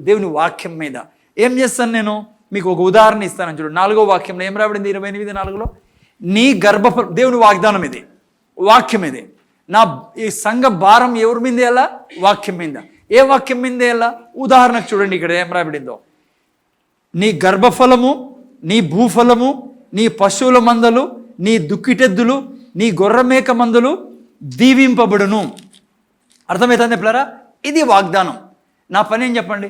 దేవుని వాక్యం మీద. ఏం చేస్తాను నేను? మీకు ఒక ఉదాహరణ ఇస్తాను చూడు. 4వ వాక్యంలో ఏం రాబడింది? 28:4లో నీ గర్భఫలం, దేవుని వాగ్దానం ఇది, వాక్యం ఇది. నా ఈ సంఘ భారం ఎవరి మీద వేయాలా? వాక్యం మీద. ఏ వాక్యం మీద వేయాలా? ఉదాహరణకు చూడండి ఇక్కడ ఏం రాబడిందో. నీ గర్భఫలము, నీ భూఫలము, నీ పశువుల మందలు, నీ దుక్కిటెద్దులు, నీ గొర్రెమేక మందలు దీవింపబడును. అర్థమవుతుంది పిల్లరా? ఇది వాగ్దానం. నా పని ఏం చెప్పండి?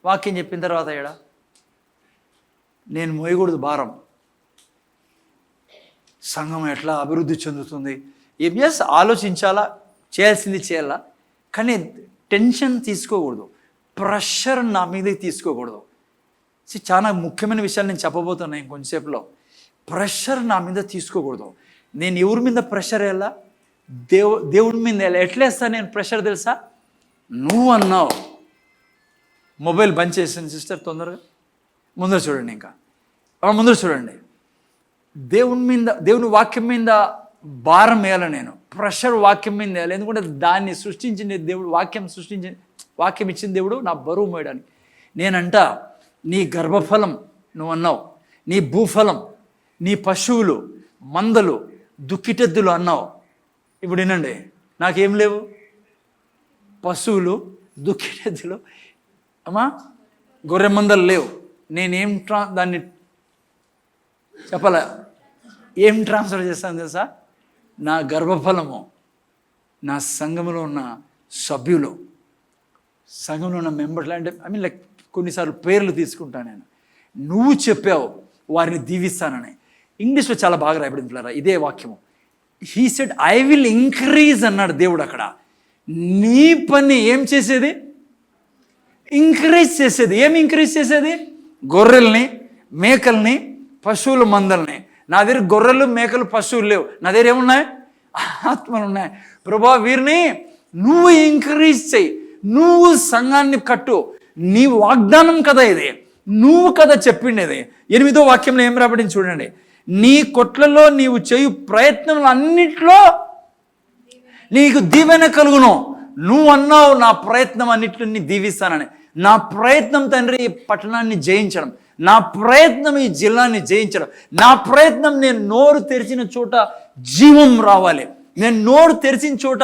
వాక్యం చెప్పిన తర్వాత ఏడా నేను మోయకూడదు భారం. సంఘం ఎట్లా అభివృద్ధి చెందుతుంది? ఏం ఆలోచించాలా, చేయాల్సింది చేయాలా, కానీ టెన్షన్ తీసుకోకూడదు, ప్రెషర్ నా మీద తీసుకోకూడదు. చాలా ముఖ్యమైన విషయాలు నేను చెప్పబోతున్నాను కొంచెంసేపులో. ప్రెషర్ నా మీద తీసుకోకూడదు. నేను ఎవరి మీద ప్రెషర్ వేయాలా? దేవుడి మీద వేయాలి. ఎట్లా వేస్తా నేను ప్రెషర్ తెలుసా? నువ్వు అన్నావు. మొబైల్ బంద్ చేసాను సిస్టర్, తొందరగా ముందర చూడండి, ఇంకా ముందర చూడండి. దేవుని వాక్యం మీద భారం వేయాలి. నేను ప్రెషర్ వాక్యం మీద వేయాలి. ఎందుకంటే దాన్ని సృష్టించిన దేవుడు, వాక్యం ఇచ్చిన దేవుడు నా బరువు మోయడానికి. నేనంట నీ గర్భఫలం నువ్వు అన్నావు, నీ భూఫలం, నీ పశువులు, మందలు, దుక్కిటెద్దులు అన్నావు. ఇప్పుడు వినండి, నాకేం లేవు? పశువులు, దుక్కిటెద్దులు, అమ్మా గొర్రె మందలు లేవు. నేనేం దాన్ని చెప్పాలా? ఏం ట్రాన్స్ఫర్ చేస్తాను తెలుసా? నా గర్భఫలము, నా సంఘంలో ఉన్న సభ్యులు, సంఘంలో ఉన్న మెంబర్లు, అంటే లైక్ కొన్నిసార్లు పేర్లు తీసుకుంటాను నేను. నువ్వు చెప్పావు వారిని దీవిస్తానని. ఇంగ్లీష్లో చాలా బాగా రాయబడింది ఇదే వాక్యము. He said I will increase అన్నాడు దేవుడు అక్కడ. నీ పని ఏం చేసేది? ఇంక్రీజ్ చేసేది. ఏం ఇంక్రీజ్ చేసేది? గొర్రెల్ని, మేకల్ని, పశువుల మందల్ని. నా దగ్గర గొర్రెలు, మేకలు, పశువులు లేవు. నా దగ్గర ఏమున్నాయి? ఆత్మలు ఉన్నాయి. ప్రభువా, వీరిని నువ్వు ఇంక్రీజ్ చెయ్యి, నువ్వు సంఘాన్ని కట్టు. నీ వాగ్దానం కదా ఇది, నువ్వు కదా చెప్పిండేది. 8వ వాక్యంలో ఏం రాబడింది చూడండి. నీ కొట్లలో నీవు చేయు ప్రయత్నములు అన్నిట్లో నీకు దీవెన కలుగును. నువ్వు అన్నావు నా ప్రయత్నం అన్నిట్లో నీ దీవిస్తానని. నా ప్రయత్నం తండ్రి ఈ పట్టణాన్ని జయించడం, నా ప్రయత్నం ఈ జిల్లాని జయించడం, నా ప్రయత్నం నేను నోరు తెరిచిన చోట జీవం రావాలి, నేను నోరు తెరిచిన చోట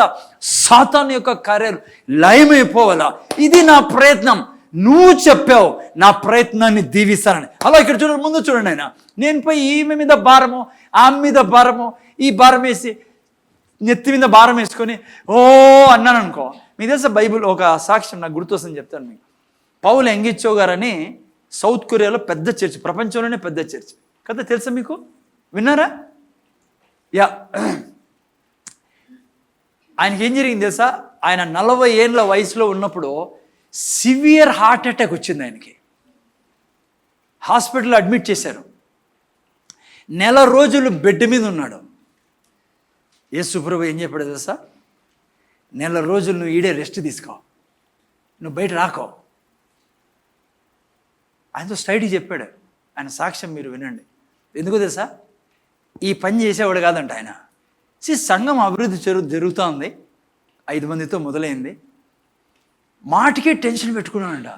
సాతాను యొక్క కార్యాలు లయమైపోవాలా. ఇది నా ప్రయత్నం. నువ్వు చెప్పావు నా ప్రయత్నాన్ని దీవిస్తానని. అలా ఇక్కడ చూడండి, ముందు చూడండి. నేను పోయి ఈమె మీద భారము, ఆమె మీద భారము, ఈ భారం వేసి నెత్తి మీద భారం వేసుకొని ఓ అన్నాను అనుకో. మీకు తెలుసా బైబిల్ ఒక సాక్ష్యం నాకు గుర్తొస్తుందని చెప్తాను మీకు. పౌలు ఎంగిచ్చో గారని సౌత్ కొరియాలో పెద్ద చర్చ్, ప్రపంచంలోనే పెద్ద చర్చ్ కదా, తెలుసా మీకు? విన్నారా? యా. ఆయనకి ఏం జరిగింది తెలుసా? ఆయన 40 ఏళ్ళ వయసులో ఉన్నప్పుడు సివియర్ హార్ట్ అటాక్ వచ్చింది ఆయనకి. హాస్పిటల్లో అడ్మిట్ చేశారు. 1 నెల రోజులు బెడ్ మీద ఉన్నాడు. యేసు ప్రభు ఏం చెప్పాడు తెలుసా? 1 నెల రోజులు నువ్వు ఈడే రెస్ట్ తీసుకో, నువ్వు బయట రాకో. ఆయనతో స్ట్రైట్గా చెప్పాడు. ఆయన సాక్ష్యం మీరు వినండి. ఎందుకో తెలుసా? ఈ పని చేసేవాడు కాదంట ఆయన. సంఘం అభివృద్ధి జరుగుతూ ఉంది. 5 మందితో మొదలైంది. మాటికే టెన్షన్ పెట్టుకున్నానంట.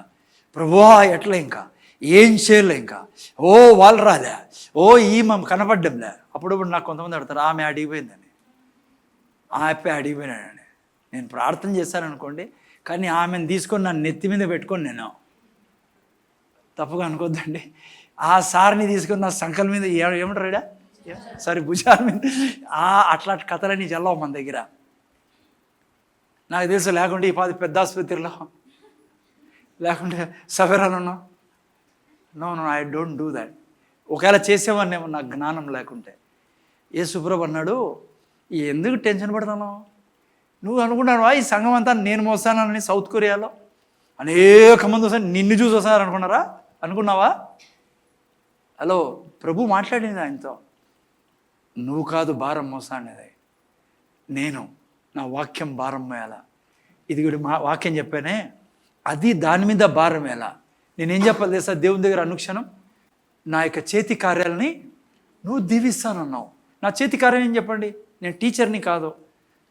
ప్రభువా ఎట్లా, ఇంకా ఏం చేయలే, ఇంకా ఓ వాళ్ళు రాలే, ఓ ఈమె కనపడ్డంలే. అప్పుడప్పుడు నాకు కొంతమంది అడుగుతారు, ఆమె అడిగిపోయిందని. ఆమె అడిగిపోయినాడని నేను ప్రార్థన చేశాను అనుకోండి, కానీ ఆమెను తీసుకొని నా నెత్తి మీద పెట్టుకొని నేను తప్పుగా అనుకోద్దండి, ఆ సార్ని తీసుకొని నా సంకల మీద ఏమంటారా సారీ భుజాల మీద అట్లాంటి కథలన్నీ చల్లవు మన దగ్గర. నాకు తెలుసు, లేకుంటే ఈ 10 పెద్ద ఆసుపత్రిలో, లేకుంటే సవేరాలను. No I don't do that. ఒకవేళ చేసేవాడినేమో నాకు జ్ఞానం లేకుంటే. యేసు ప్రభు అన్నాడు, ఎందుకు టెన్షన్ పడతాను? నువ్వు అనుకుంటాను ఈ సంఘం అంతా నేను మోస్తానని. సౌత్ కొరియాలో అనేక మంది వస్తారు, నిన్ను చూసి వస్తున్నారు అనుకున్నావా? హలో, ప్రభు మాట్లాడింది ఆయనతో. నువ్వు కాదు భారం మోసానేది, నేను నా వాక్యం భారం వేయాల. ఇది కూడా మా వాక్యం చెప్పానే, అది దాని మీద భారం వేయాల. నేనేం చెప్పాలి తెలుసా? దేవుని దగ్గర అనుక్షణం నా యొక్క చేతి కార్యాలని నువ్వు దీవిస్తానన్నావు. నా చేతి కార్యం ఏం చెప్పండి? నేను టీచర్ని కాదు,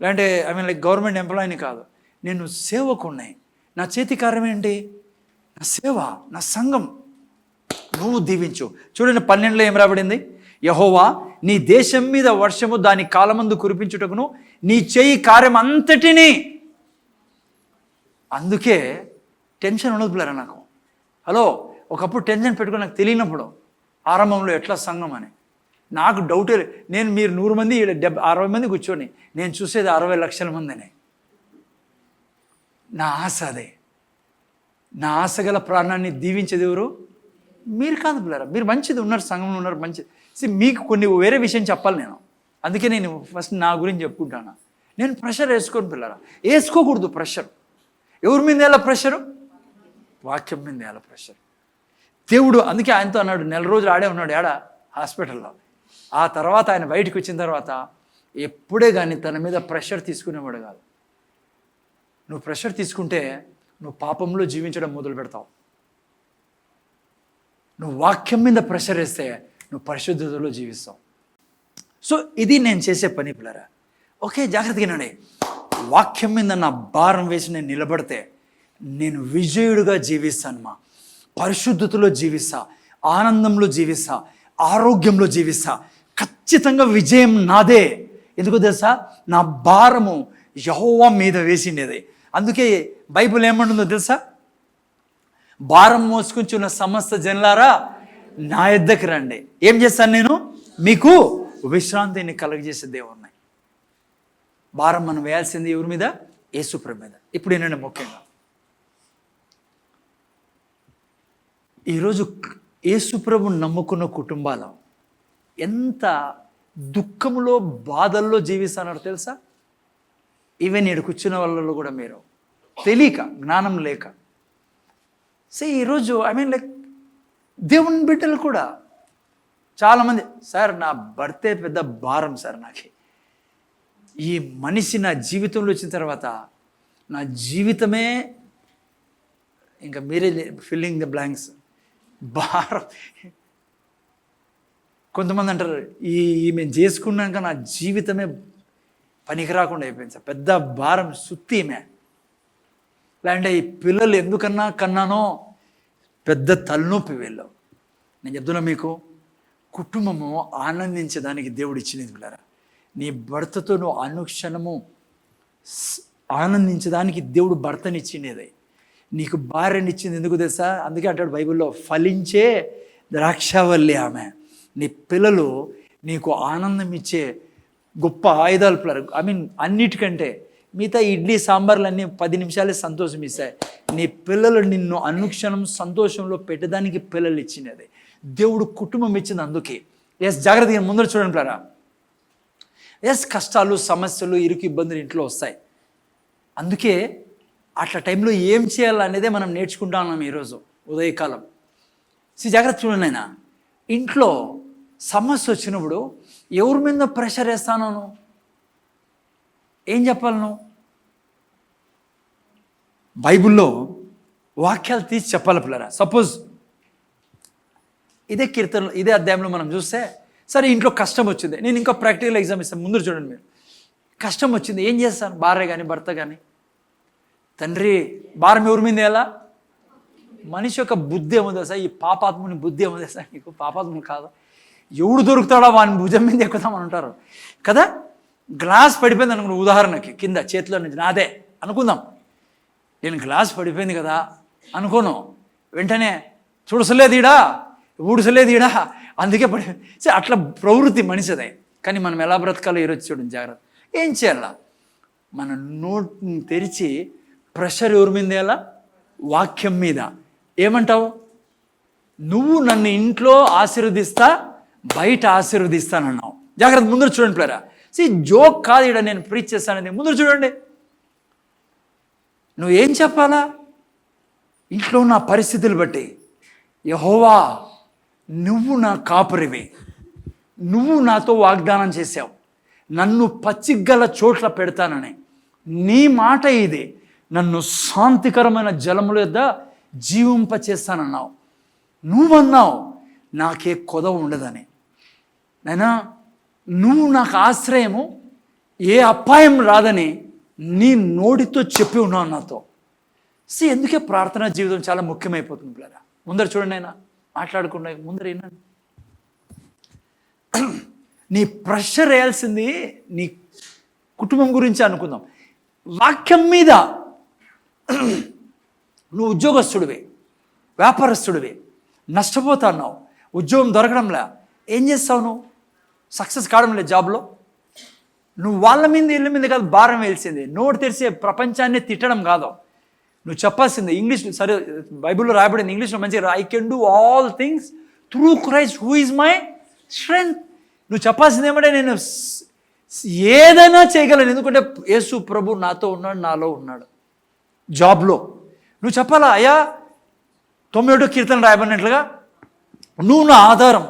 లేదంటే లైక్ గవర్నమెంట్ ఎంప్లాయీని కాదు, నేను సేవకుణ్ణి. నా చేతి కార్యం ఏంటి? నా సేవ, నా సంఘం. నువ్వు దీవించు. చూడండి 12లో ఏం రాబడింది? యెహోవా నీ దేశం మీద వర్షము దాని కాలమందు కురిపించుటకును నీ చేయి కార్యం అంతటినీ. అందుకే టెన్షన్ ఉండదు పిల్లరా నాకు. హలో, ఒకప్పుడు టెన్షన్ పెట్టుకుని నాకు తెలియనప్పుడు ఆరంభంలో ఎట్లా సంఘం అని నాకు డౌటే. మీరు 100 మంది 60 మంది కూర్చొని నేను చూసేది 60 లక్షల మందిని. నా ఆశ అదే. నా ఆశ గల ప్రాణాన్ని దీవించేది ఎవరు? మీరు కాదు పిల్లరా. మీరు మంచిది ఉన్నారు, సంఘంలో ఉన్నారు, మంచిది. మీకు కొన్ని వేరే విషయం చెప్పాలి నేను. అందుకే నేను ఫస్ట్ నా గురించి చెప్పుకుంటాను. నేను ప్రెషర్ వేసుకోను పిల్లరా, వేసుకోకూడదు ప్రెషర్. ఎవరి మీద ఎలా ప్రెషరు? వాక్యం మీద ఎలా ప్రెషర్? దేవుడు అందుకే ఆయనతో అన్నాడు, 1 నెల రోజులు ఆడే ఉన్నాడు. హాస్పిటల్లో. ఆ తర్వాత ఆయన బయటకు వచ్చిన తర్వాత ఎప్పుడే కానీ తన మీద ప్రెషర్ తీసుకునేవాడు కాదు. నువ్వు ప్రెషర్ తీసుకుంటే నువ్వు పాపంలో జీవించడం మొదలు పెడతావు. నువ్వు వాక్యం మీద ప్రెషర్ వేస్తే నువ్వు పరిశుద్ధతలో జీవిస్తావు. సో ఇది నేను చేసే పని పిల్లరా. ఓకే, జాగ్రత్తగా వినండి. వాక్యం మీద నా భారం వేసి నేను నిలబడితే నేను విజయుడిగా జీవిస్తాను. పరిశుద్ధతలో జీవిస్తా, ఆనందంలో జీవిస్తా, ఆరోగ్యంలో జీవిస్తా. ఖచ్చితంగా విజయం నాదే. ఎందుకు తెలుసా? నా భారము యెహోవా మీద వేసిండేది. అందుకే బైబిల్ ఏమంటుందో తెలుసా? భారం మోసుకుంటున్న సమస్త జనులారా నా యొద్దకు రండి. ఏం చేస్తాను నేను? మీకు విశ్రాంతిని కలుగజేసే దేవుణ్ణి. భారం మనం వేయాల్సింది ఎవరి మీద? యేసుప్రభు మీద. ఇప్పుడు ఏంటంటే ముఖ్యంగా ఈరోజు యేసుప్రభుని నమ్ముకున్న కుటుంబాలు ఎంత దుఃఖంలో బాధల్లో జీవిస్తున్నారు తెలుసా? ఈవెన్ ఇక్కడ కూర్చున్న వాళ్ళలో కూడా మీరు తెలియక, జ్ఞానం లేక. సో ఈరోజు లైక్ దేవుని బిడ్డలు కూడా చాలామంది, సార్ నా భర్తే పెద్ద భారం సార్, నాకు ఈ మనిషి నా జీవితంలో వచ్చిన తర్వాత నా జీవితమే ఇంకా మీరే ఫిల్లింగ్ ద బ్లాంక్స్ భారం. కొంతమంది అంటారు ఈమె చేసుకున్నాక నా జీవితమే పనికి రాకుండా అయిపోయింది సార్, పెద్ద భారం సుత్తి ఈమె. లేదంటే ఈ పిల్లలు ఎందుకన్నా కన్నానో పెద్ద తలనొప్పి వీళ్ళు. నేను చెప్తున్నా మీకు, కుటుంబము ఆనందించడానికి దేవుడు ఇచ్చినది పిల్లరా. నీ భర్తతో నువ్వు అనుక్షణము ఆనందించడానికి దేవుడు భర్తనిచ్చినది, నీకు భార్యనిచ్చింది. ఎందుకు తెలుసా? అందుకే అంటాడు బైబిల్లో, ఫలించే ద్రాక్షవల్లి ఆమె. నీ పిల్లలు నీకు ఆనందం ఇచ్చే గొప్ప ఆయుధాలు పిల్లలు. అన్నిటికంటే మిగతా ఇడ్లీ సాంబార్లు అన్నీ 10 నిమిషాలే సంతోషం ఇస్తాయి. నీ పిల్లలు నిన్ను అనుక్షణం సంతోషంలో పెట్టడానికి పిల్లలు ఇచ్చినది దేవుడు. కుటుంబం ఇచ్చింది అందుకే. జాగ్రత్తగా ముందర చూడండి పిల్లరా. కష్టాలు, సమస్యలు, ఇరుకు ఇబ్బందులు ఇంట్లో వస్తాయి. అందుకే అట్లా టైంలో ఏం చేయాలనేదే మనం నేర్చుకుంటా ఉన్నాం ఈరోజు ఉదయకాలం. జాగ్రత్త చూడండి. ఆయన ఇంట్లో సమస్య వచ్చినప్పుడు ఎవరి మీద ప్రెషర్ వేస్తాను? ఏం చెప్పాలి నువ్వు? బైబిల్లో వాక్యాలు తీసి చెప్పాలి పిల్లరా. సపోజ్ ఇదే కీర్తనలో, ఇదే అధ్యాయంలో మనం చూస్తే, సరే ఇంట్లో కష్టం వచ్చింది, నేను ఇంకా ప్రాక్టికల్ ఎగ్జామ్ ఇస్తాను. ముందు చూడండి మీరు. కష్టం వచ్చింది, ఏం చేస్తాను? భార్య కానీ భర్త కానీ, తండ్రి భారం ఎవరి మీద ఎలా? మనిషి యొక్క బుద్ధి ఏమో తెలుసా? ఈ పాపాత్ముని బుద్ధి ఏమో తెలుసా నీకు? పాపాత్ముని కాదు, ఎవడు దొరుకుతాడో వాని భుజం మీద ఎక్కుతామని అంటారు కదా. గ్లాస్ పడిపోయింది అనుకున్న, ఉదాహరణకి కింద చేతిలో నుంచి నాదే అనుకుందాం. నేను గ్లాస్ పడిపోయింది కదా అనుకోను, వెంటనే చుడసలేదీడా, ఊడసలేదీడా, అందుకే పడిపోయింది. అట్లా ప్రవృత్తి మనిషిదే. కానీ మనం ఎలా బ్రతకాలో ఈరోజు చూడండి జాగ్రత్త. ఏం చేయాల? మన నోటిని తెరిచి ప్రెషర్ ఎవరి మీద ఎలా? వాక్యం మీద. ఏమంటావు? నువ్వు నన్ను ఇంట్లో ఆశీర్వదిస్తా, బయట ఆశీర్వదిస్తానన్నావు. జాగ్రత్త, ముందర చూడండి ప్లేరా. జోక్ కాదు ఇక్కడ నేను ప్రీచ్ చేస్తానని. ముందర చూడండి. నువ్వేం చెప్పాలా? ఇంట్లో నా పరిస్థితులు బట్టి, యెహోవా నువ్వు నా కాపురివి, నువ్వు నాతో వాగ్దానం చేశావు, నన్ను పచ్చిగల చోట్ల పెడతానని. నీ మాట ఇది, నన్ను శాంతికరమైన జలముల యొద్ద జీవింపచేస్తానన్నావు. నువ్వన్నావు నాకే కొదవ ఉండదని. నైనా నువ్వు నాకు ఆశ్రయము, ఏ అపాయం రాదని నీ నోటితో చెప్పి ఉన్నావు నాతో. ఎందుకే ప్రార్థనా జీవితం చాలా ముఖ్యమైపోతుంది పిల్లరా. ముందర చూడండి, అయినా మాట్లాడకుండా ముందర వినండి. నీ ప్రెషర్ వేయాల్సింది నీ కుటుంబం గురించి అనుకుందాం. వాక్యం మీద నువ్వు ఉద్యోగస్తుడివి, వ్యాపారస్తుడివి, నష్టపోతున్నావు, ఉద్యోగం దొరకడంలే, ఏం చేస్తావు? నువ్వు సక్సెస్ కావడం లేదు జాబ్లో. నువ్వు వాళ్ళ మీద వీళ్ళ మీద కాదు భారం వేయాల్సింది. నోటు తెరిచే ప్రపంచాన్ని తిట్టడం కాదు. నువ్వు చెప్పాల్సింది ఇంగ్లీష్. సరే, బైబిల్లో రాయబడింది ఇంగ్లీష్లో మంచిగా, I can do all things through Christ who is my strength. నువ్వు చెప్పాల్సింది ఏమంటే నేను ఏదైనా చేయగలను, ఎందుకంటే యేసు ప్రభు నాతో ఉన్నాడు, నాలో ఉన్నాడు. జాబ్లో నువ్వు చెప్పాలా? అయ్యా 91 కీర్తన రాయబడినట్లుగా, నువ్వు నా ఆధారం,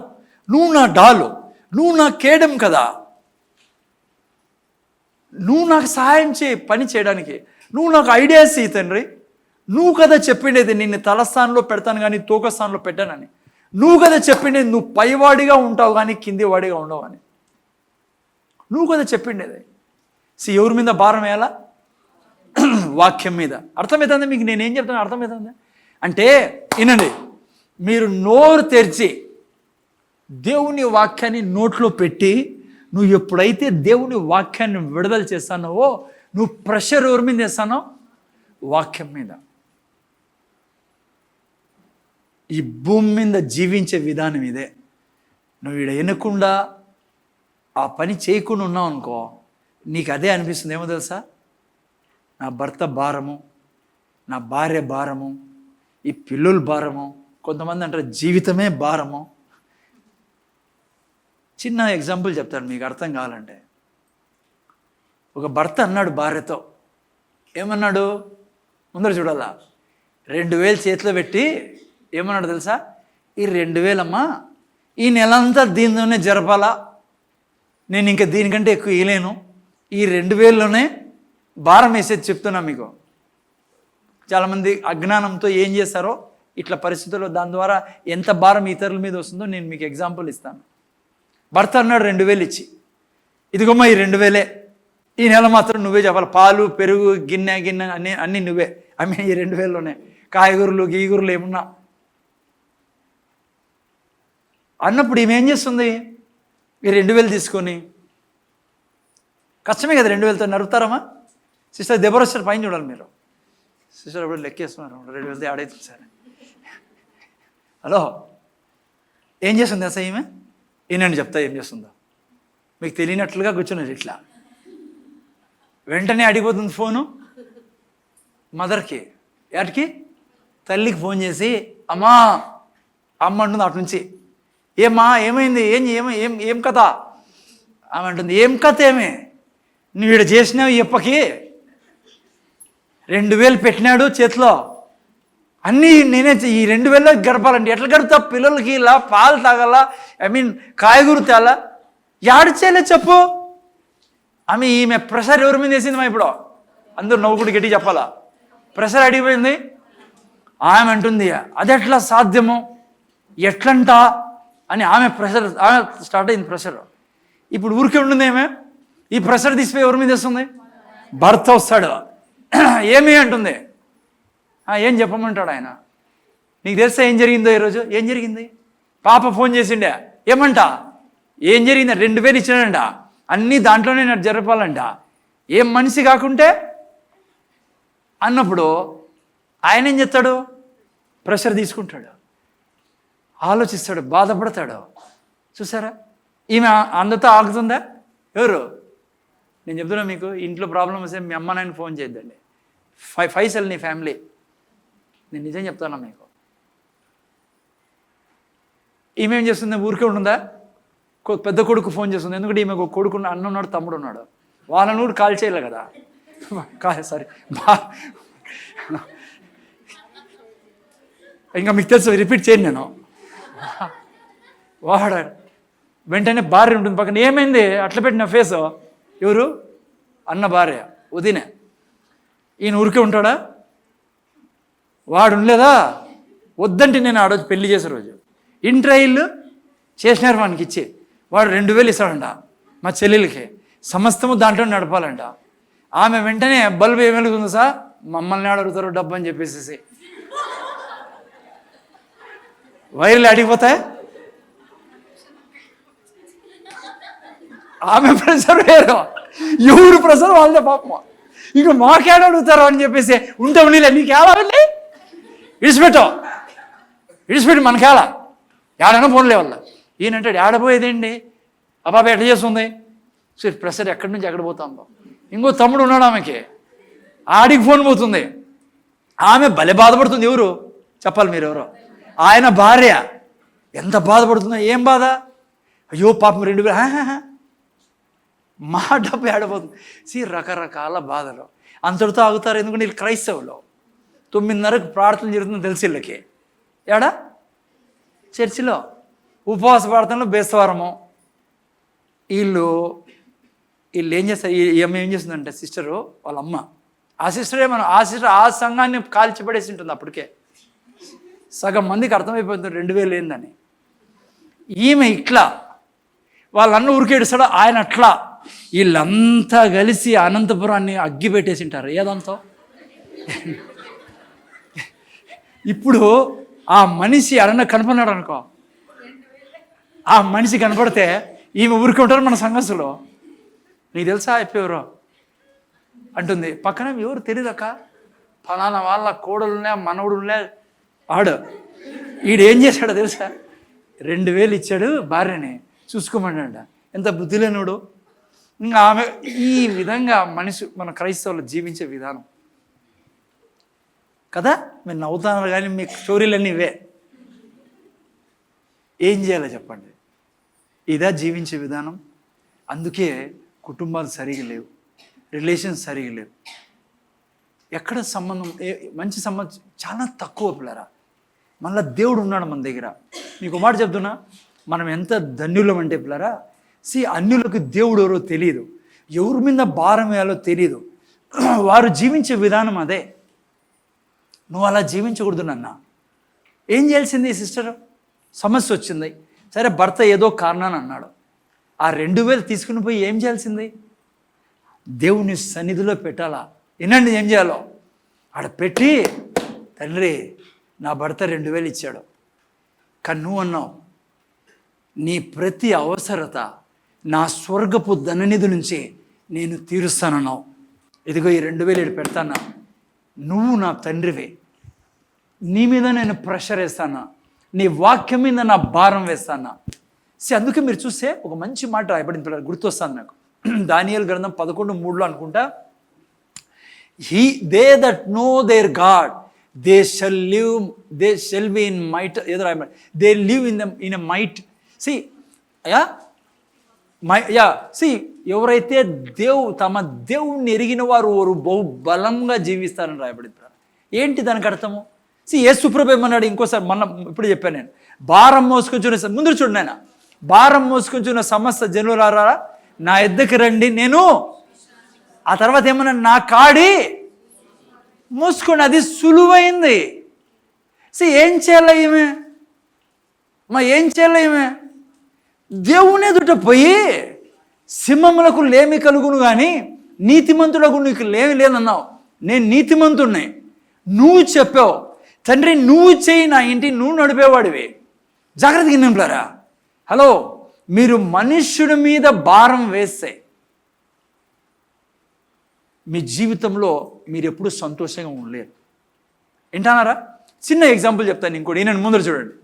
నువ్వు నా డాలు, నువ్వు నాకు కేడం కదా, నువ్వు నాకు సహాయం చేయి పని చేయడానికి, నువ్వు నాకు ఐడియాస్ ఇయ్యి తండ్రి. నువ్వు కదా చెప్పిండేది నిన్ను తలస్థానంలో పెడతాను కానీ తోక స్థానంలో పెట్టానని. నువ్వు కదా చెప్పిండేది నువ్వు పైవాడిగా ఉంటావు కానీ కింది వాడిగా ఉండవు అని. నువ్వు కదా చెప్పిండేది. ఎవరి మీద భారం వేయాలా? వాక్యం మీద. అర్థమవుతుంది మీకు నేనేం చెప్తాను? అర్థమవుతుంది అంటే వినండి, మీరు నోరు తెరిచి దేవుని వాక్యాన్ని నోట్లో పెట్టి నువ్వు ఎప్పుడైతే దేవుని వాక్యాన్ని విడుదల చేస్తానో నువ్వు ప్రెషర్ ఎవరి మీద చేస్తానో? వాక్యం మీద. ఈ భూమి మీద జీవించే విధానం ఇదే. నువ్వు ఇక్కడ వినకుండా ఆ పని చేయకుండా ఉన్నావు అనుకో, నీకు అదే అనిపిస్తుంది. ఏమో తెలుసా? నా భర్త భారము, నా భార్య భారము, ఈ పిల్లల భారము, కొంతమంది అంటారు జీవితమే భారము. చిన్న ఎగ్జాంపుల్ చెప్తాను మీకు అర్థం కావాలంటే. ఒక భర్త అన్నాడు భార్యతో, ఏమన్నాడు? ముందర చూడాలా, 2000 చేతిలో పెట్టి ఏమన్నాడు తెలుసా? ఈ 2000 అమ్మా, ఈ నెలంతా దీనిలోనే జరపాలా, నేను ఇంకా దీనికంటే ఎక్కువ ఇయలేను, ఈ 2000లోనే భారం వేసేది చెప్తున్నా మీకు. చాలామంది అజ్ఞానంతో ఏం చేస్తారో ఇట్లా పరిస్థితుల్లో దాని ద్వారా ఎంత భారం ఇతరుల మీద వస్తుందో నేను మీకు ఎగ్జాంపుల్ ఇస్తాను. భర్త అన్నాడు 2000 ఇచ్చి, ఇదిగోమ్మా ఈ 2000, ఈ నెల మాత్రం నువ్వే చెప్పాలి, పాలు పెరుగు గిన్నె అన్నీ నువ్వే, ఈ 2000లోనే కాయగూరలు గీగురులు ఏమున్నా అన్నప్పుడు ఈమె ఏం చేస్తుంది? ఈ 2000 తీసుకొని, కష్టమే కదా 2000తో నరుపుతారమ్మా? సిస్టర్ దెబ్బరొస్తారు పైన చూడాలి మీరు. సిస్టర్ అప్పుడు లెక్కేస్తున్నారు 2000 ఆడైతుంది సరే. హలో, ఏం చేస్తుంది అసలు ఈమె? ఈయనండి చెప్తా ఏం చేస్తుందో. మీకు తెలియనట్లుగా కూర్చున్నారు ఇట్లా. వెంటనే అడిగిపోతుంది ఫోను మదర్కి, వాటికి తల్లికి ఫోన్ చేసి, అమ్మా అమ్మ అంటుంది అటు నుంచి, ఏమ్మా ఏమైంది, ఏం కథ? ఆమె అంటుంది, ఏం కథ ఏమే, నువ్వు ఇక్కడ చేసినావు ఎప్పకి 2000 పెట్టినాడు చేతిలో, అన్నీ నేనే ఈ 2000లో గడపాలంటే ఎట్లా గడుపుతా? పిల్లలకి ఇలా పాలు తాగాల, కాయగూర తేలా, యాడు చేయలే చెప్పు. ఈమె ప్రెషర్ ఎవరి మీద వేసింది? మా ఇప్పుడు అందరూ నవ్వుకుడు గట్టి చెప్పాలా? ప్రెషర్ అడిగిపోయింది. ఆమె అంటుంది, అది ఎట్లా సాధ్యము, ఎట్లంట అని ఆమె స్టార్ట్ అయింది ప్రెషర్. ఇప్పుడు ఊరికే ఉంటుంది ఏమే, ఈ ప్రెషర్ తీసిపోయి ఎవరి మీద వేస్తుంది? భర్త వస్తాడు, ఏమి అంటుంది, ఏం చెప్పమంటాడు ఆయన. నీకు తెలుసా ఏం జరిగిందో ఈరోజు? ఏం జరిగింది? పాప ఫోన్ చేసిండే, ఏమంట, ఏం జరిగిందా? 2000 ఇచ్చాడంట, అన్నీ దాంట్లోనే నాకు జరపాలంట, ఏం మనిషి కాకుంటే అన్నప్పుడు ఆయన ఏం చెప్తాడు? ప్రెషర్ తీసుకుంటాడు, ఆలోచిస్తాడు, బాధపడతాడు. చూసారా? ఈమె అందరితో ఆగుతుందా? ఎవరు? నేను చెప్తున్నా మీకు, ఇంట్లో ప్రాబ్లం వస్తే మీ అమ్మ నాయన ఫోన్ చేయొద్దండి. ఫైసల్ నీ ఫ్యామిలీ, నేను నిజం చెప్తాను మీకు. ఈమె ఏం చేస్తుంది? ఊరికే ఉంటుందా? పెద్ద కొడుకు ఫోన్ చేస్తుంది. ఎందుకంటే ఈమె ఒక కొడుకు అన్న ఉన్నాడు, తమ్ముడు ఉన్నాడు, వాళ్ళని కూడా కాల్ చేయలే కదా. సారీ, ఇంకా మీకు తెలుసు, రిపీట్ చేయను నేను. వాడు వెంటనే భార్య ఉంటుంది పక్కన, ఏమైంది అట్లా పెట్టిన ఫేస్? ఎవరు? అన్న భార్య, వదినే. ఈయన ఊరికే ఉంటాడా? వాడు ఉండలేదా? వద్దంటే నేను ఆ రోజు పెళ్లి చేసే రోజు ఇంట్రైల్ చేసినారు వానికి ఇచ్చి, వాడు 2000 ఇస్తాడంట మా చెల్లెలకి, సమస్తము దాంట్లో నడపాలంట. ఆమె వెంటనే బల్బు ఏం వెలుగుతుంది సార్, మమ్మల్ని అడుగుతారు డబ్బు అని చెప్పేసి వైర్లు అడిగిపోతాయి. ఆమె ప్రెషర్ వేరు, ఎవరు ప్రెషర్ వాళ్ళదే పాపం. ఇక మాకేడ అడుగుతారు అని చెప్పేసి, ఉంటే ఉండలే, నీకేలా వెళ్ళి ఇడిచిపెట్టి మనకేలా ఏడైనా ఫోన్లే వల్ల. ఈయనంటాడు, ఏడపోయేదేంటి ఆ పాప ఎట్లా చేస్తుంది? సో ప్రెషర్ ఎక్కడి నుంచి ఎక్కడ పోతుందో. ఇంకో తమ్ముడు ఉన్నాడు, ఆమెకి ఆడికి ఫోన్ పోతుంది, ఆమె భలే బాధపడుతుంది. ఎవరు చెప్పాలి మీరు? ఎవరో ఆయన భార్య. ఎంత బాధపడుతుందో, ఏం బాధ? అయ్యో పాపం 2000 మా డబ్బు ఏడబోతుంది. రకరకాల బాధలు అంతటితో ఆగుతారు. ఎందుకంటే వీళ్ళు క్రైస్తవులు. 9:30కు ప్రార్థన జరుగుతుందో తెలిసి వీళ్ళకి, ఏడా చర్చిలో ఉపవాస ప్రార్థనలో బేస్తవారము వీళ్ళు ఏం చేస్తారు, ఈమె ఏం చేస్తుందంటే సిస్టరు వాళ్ళ అమ్మ, ఆ సిస్టర్ ఆ సంఘాన్ని కాల్చిపడేసి ఉంటుంది. అప్పటికే సగం మందికి అర్థమైపోతుంది 2000 ఏందని. ఈమె ఇట్లా, వాళ్ళన్న ఊరికేడుస్తాడు, ఆయన అట్లా, వీళ్ళంతా కలిసి అనంతపురాన్ని అగ్గి పెట్టేసి ఉంటారు ఏదంతా. ఇప్పుడు ఆ మనిషి ఎవరన్నా కనపడినాడు అనుకో, ఆ మనిషి కనపడితే ఈమె ఊరుకుంటారు మన సంఘసులో. నీకు తెలుసా అయిపోయారు అంటుంది. పక్కన ఎవరు తెలియదక్క, ఫలానా వాళ్ళ కోడలున్నా మనవడున్నా ఆడు. ఈడేం చేశాడో తెలుసా, 2000 ఇచ్చాడు భార్యని చూసుకోమన్నాడ. ఎంత బుద్ధి లేనుడు. ఇంకా ఆమె ఈ విధంగా మన క్రైస్తవులు జీవించే విధానం కదా. మీరు నవ్వుతున్నారు కానీ మీ స్టోరీలన్నీ ఇవే. ఏం చేయాలో చెప్పండి, ఇదా జీవించే విధానం. అందుకే కుటుంబాలు సరిగా లేవు, రిలేషన్స్ సరిగా లేవు. ఎక్కడ సంబంధం, మంచి సంబంధం చాలా తక్కువ పిల్లరా. మళ్ళీ దేవుడు ఉన్నాడు మన దగ్గర. మీకు మాట చెప్తున్నా, మనం ఎంత ధన్యులం అంటే పిల్లరా, అన్యులకు దేవుడు ఎవరో తెలియదు, ఎవరి మీద భారం వేయాలో తెలియదు. వారు జీవించే విధానం అదే. నువ్వు అలా జీవించకూడదు నాన్న. ఏం చేయాల్సింది సిస్టర్, సమస్య వచ్చింది, సరే భర్త ఏదో కారణాన్ని అన్నాడు, ఆ 2000 తీసుకుని పోయి ఏం చేయాల్సింది, దేవుని సన్నిధిలో పెట్టాలా. వినండి ఏం చేయాలో, ఆడ పెట్టి, తండ్రి నా భర్త 2000 ఇచ్చాడు, కానీ నువ్వు అన్నావు నీ ప్రతి అవసరత నా స్వర్గపు ధననిధి నుంచి నేను తీరుస్తానన్నావు. ఇదిగో ఈ 2000 పెడతానా, నువ్వు నా తండ్రివే, నీ మీద నేను ప్రెషర్ వేస్తానా, నీ వాక్యం మీద నా భారం వేస్తానా. అందుకే మీరు చూస్తే ఒక మంచి మాట రాయబడింది పిల్లలు, గుర్తొస్తాను నాకు. దానియేలు గ్రంథం 11:3 అనుకుంటా, they that know their God they shall be in might, ఏదో రాయబడి, they live in a might. ఎవరైతే తమ దేవుణ్ణి ఎరిగిన వారు బహు బలంగా జీవిస్తారని రాయబడింది. ఏంటి దానికి అర్థము? యేసుప్రభు ఏమన్నాడు ఇంకోసారి, ఇప్పుడు చెప్పాను నేను, భారం మోసుకొచ్చిన, ముందు చూడండి ఆయన, భారం మోసుకొచ్చిన సమస్త జనులారా నా ఎద్దకు రండి, నేను. ఆ తర్వాత ఏమన్నా, నా కాడి మోసుకోండి, అది సులువైంది. ఏం చేయాలి ఈమె, ఏం చేయాలి ఈమె, దేవుని ఎదుట పోయి సింహములకు లేమి కలుగును కానీ నీతిమంతులకు నీకు లేమి లేదన్నావు. నేను నీతిమంతుడిని, నువ్వు చెప్పావు తండ్రి, నువ్వు చేయి, నా ఇంటి నువ్వు నడిపేవాడివి. జాగ్రత్తగా వినండి. హలో, మీరు మనుష్యుడి మీద భారం వేస్తే మీ జీవితంలో మీరు ఎప్పుడు సంతోషంగా ఉండలేరు. వింటానారా? చిన్న ఎగ్జాంపుల్ చెప్తాను ఇంకోటి, నేను ముందర చూడండి.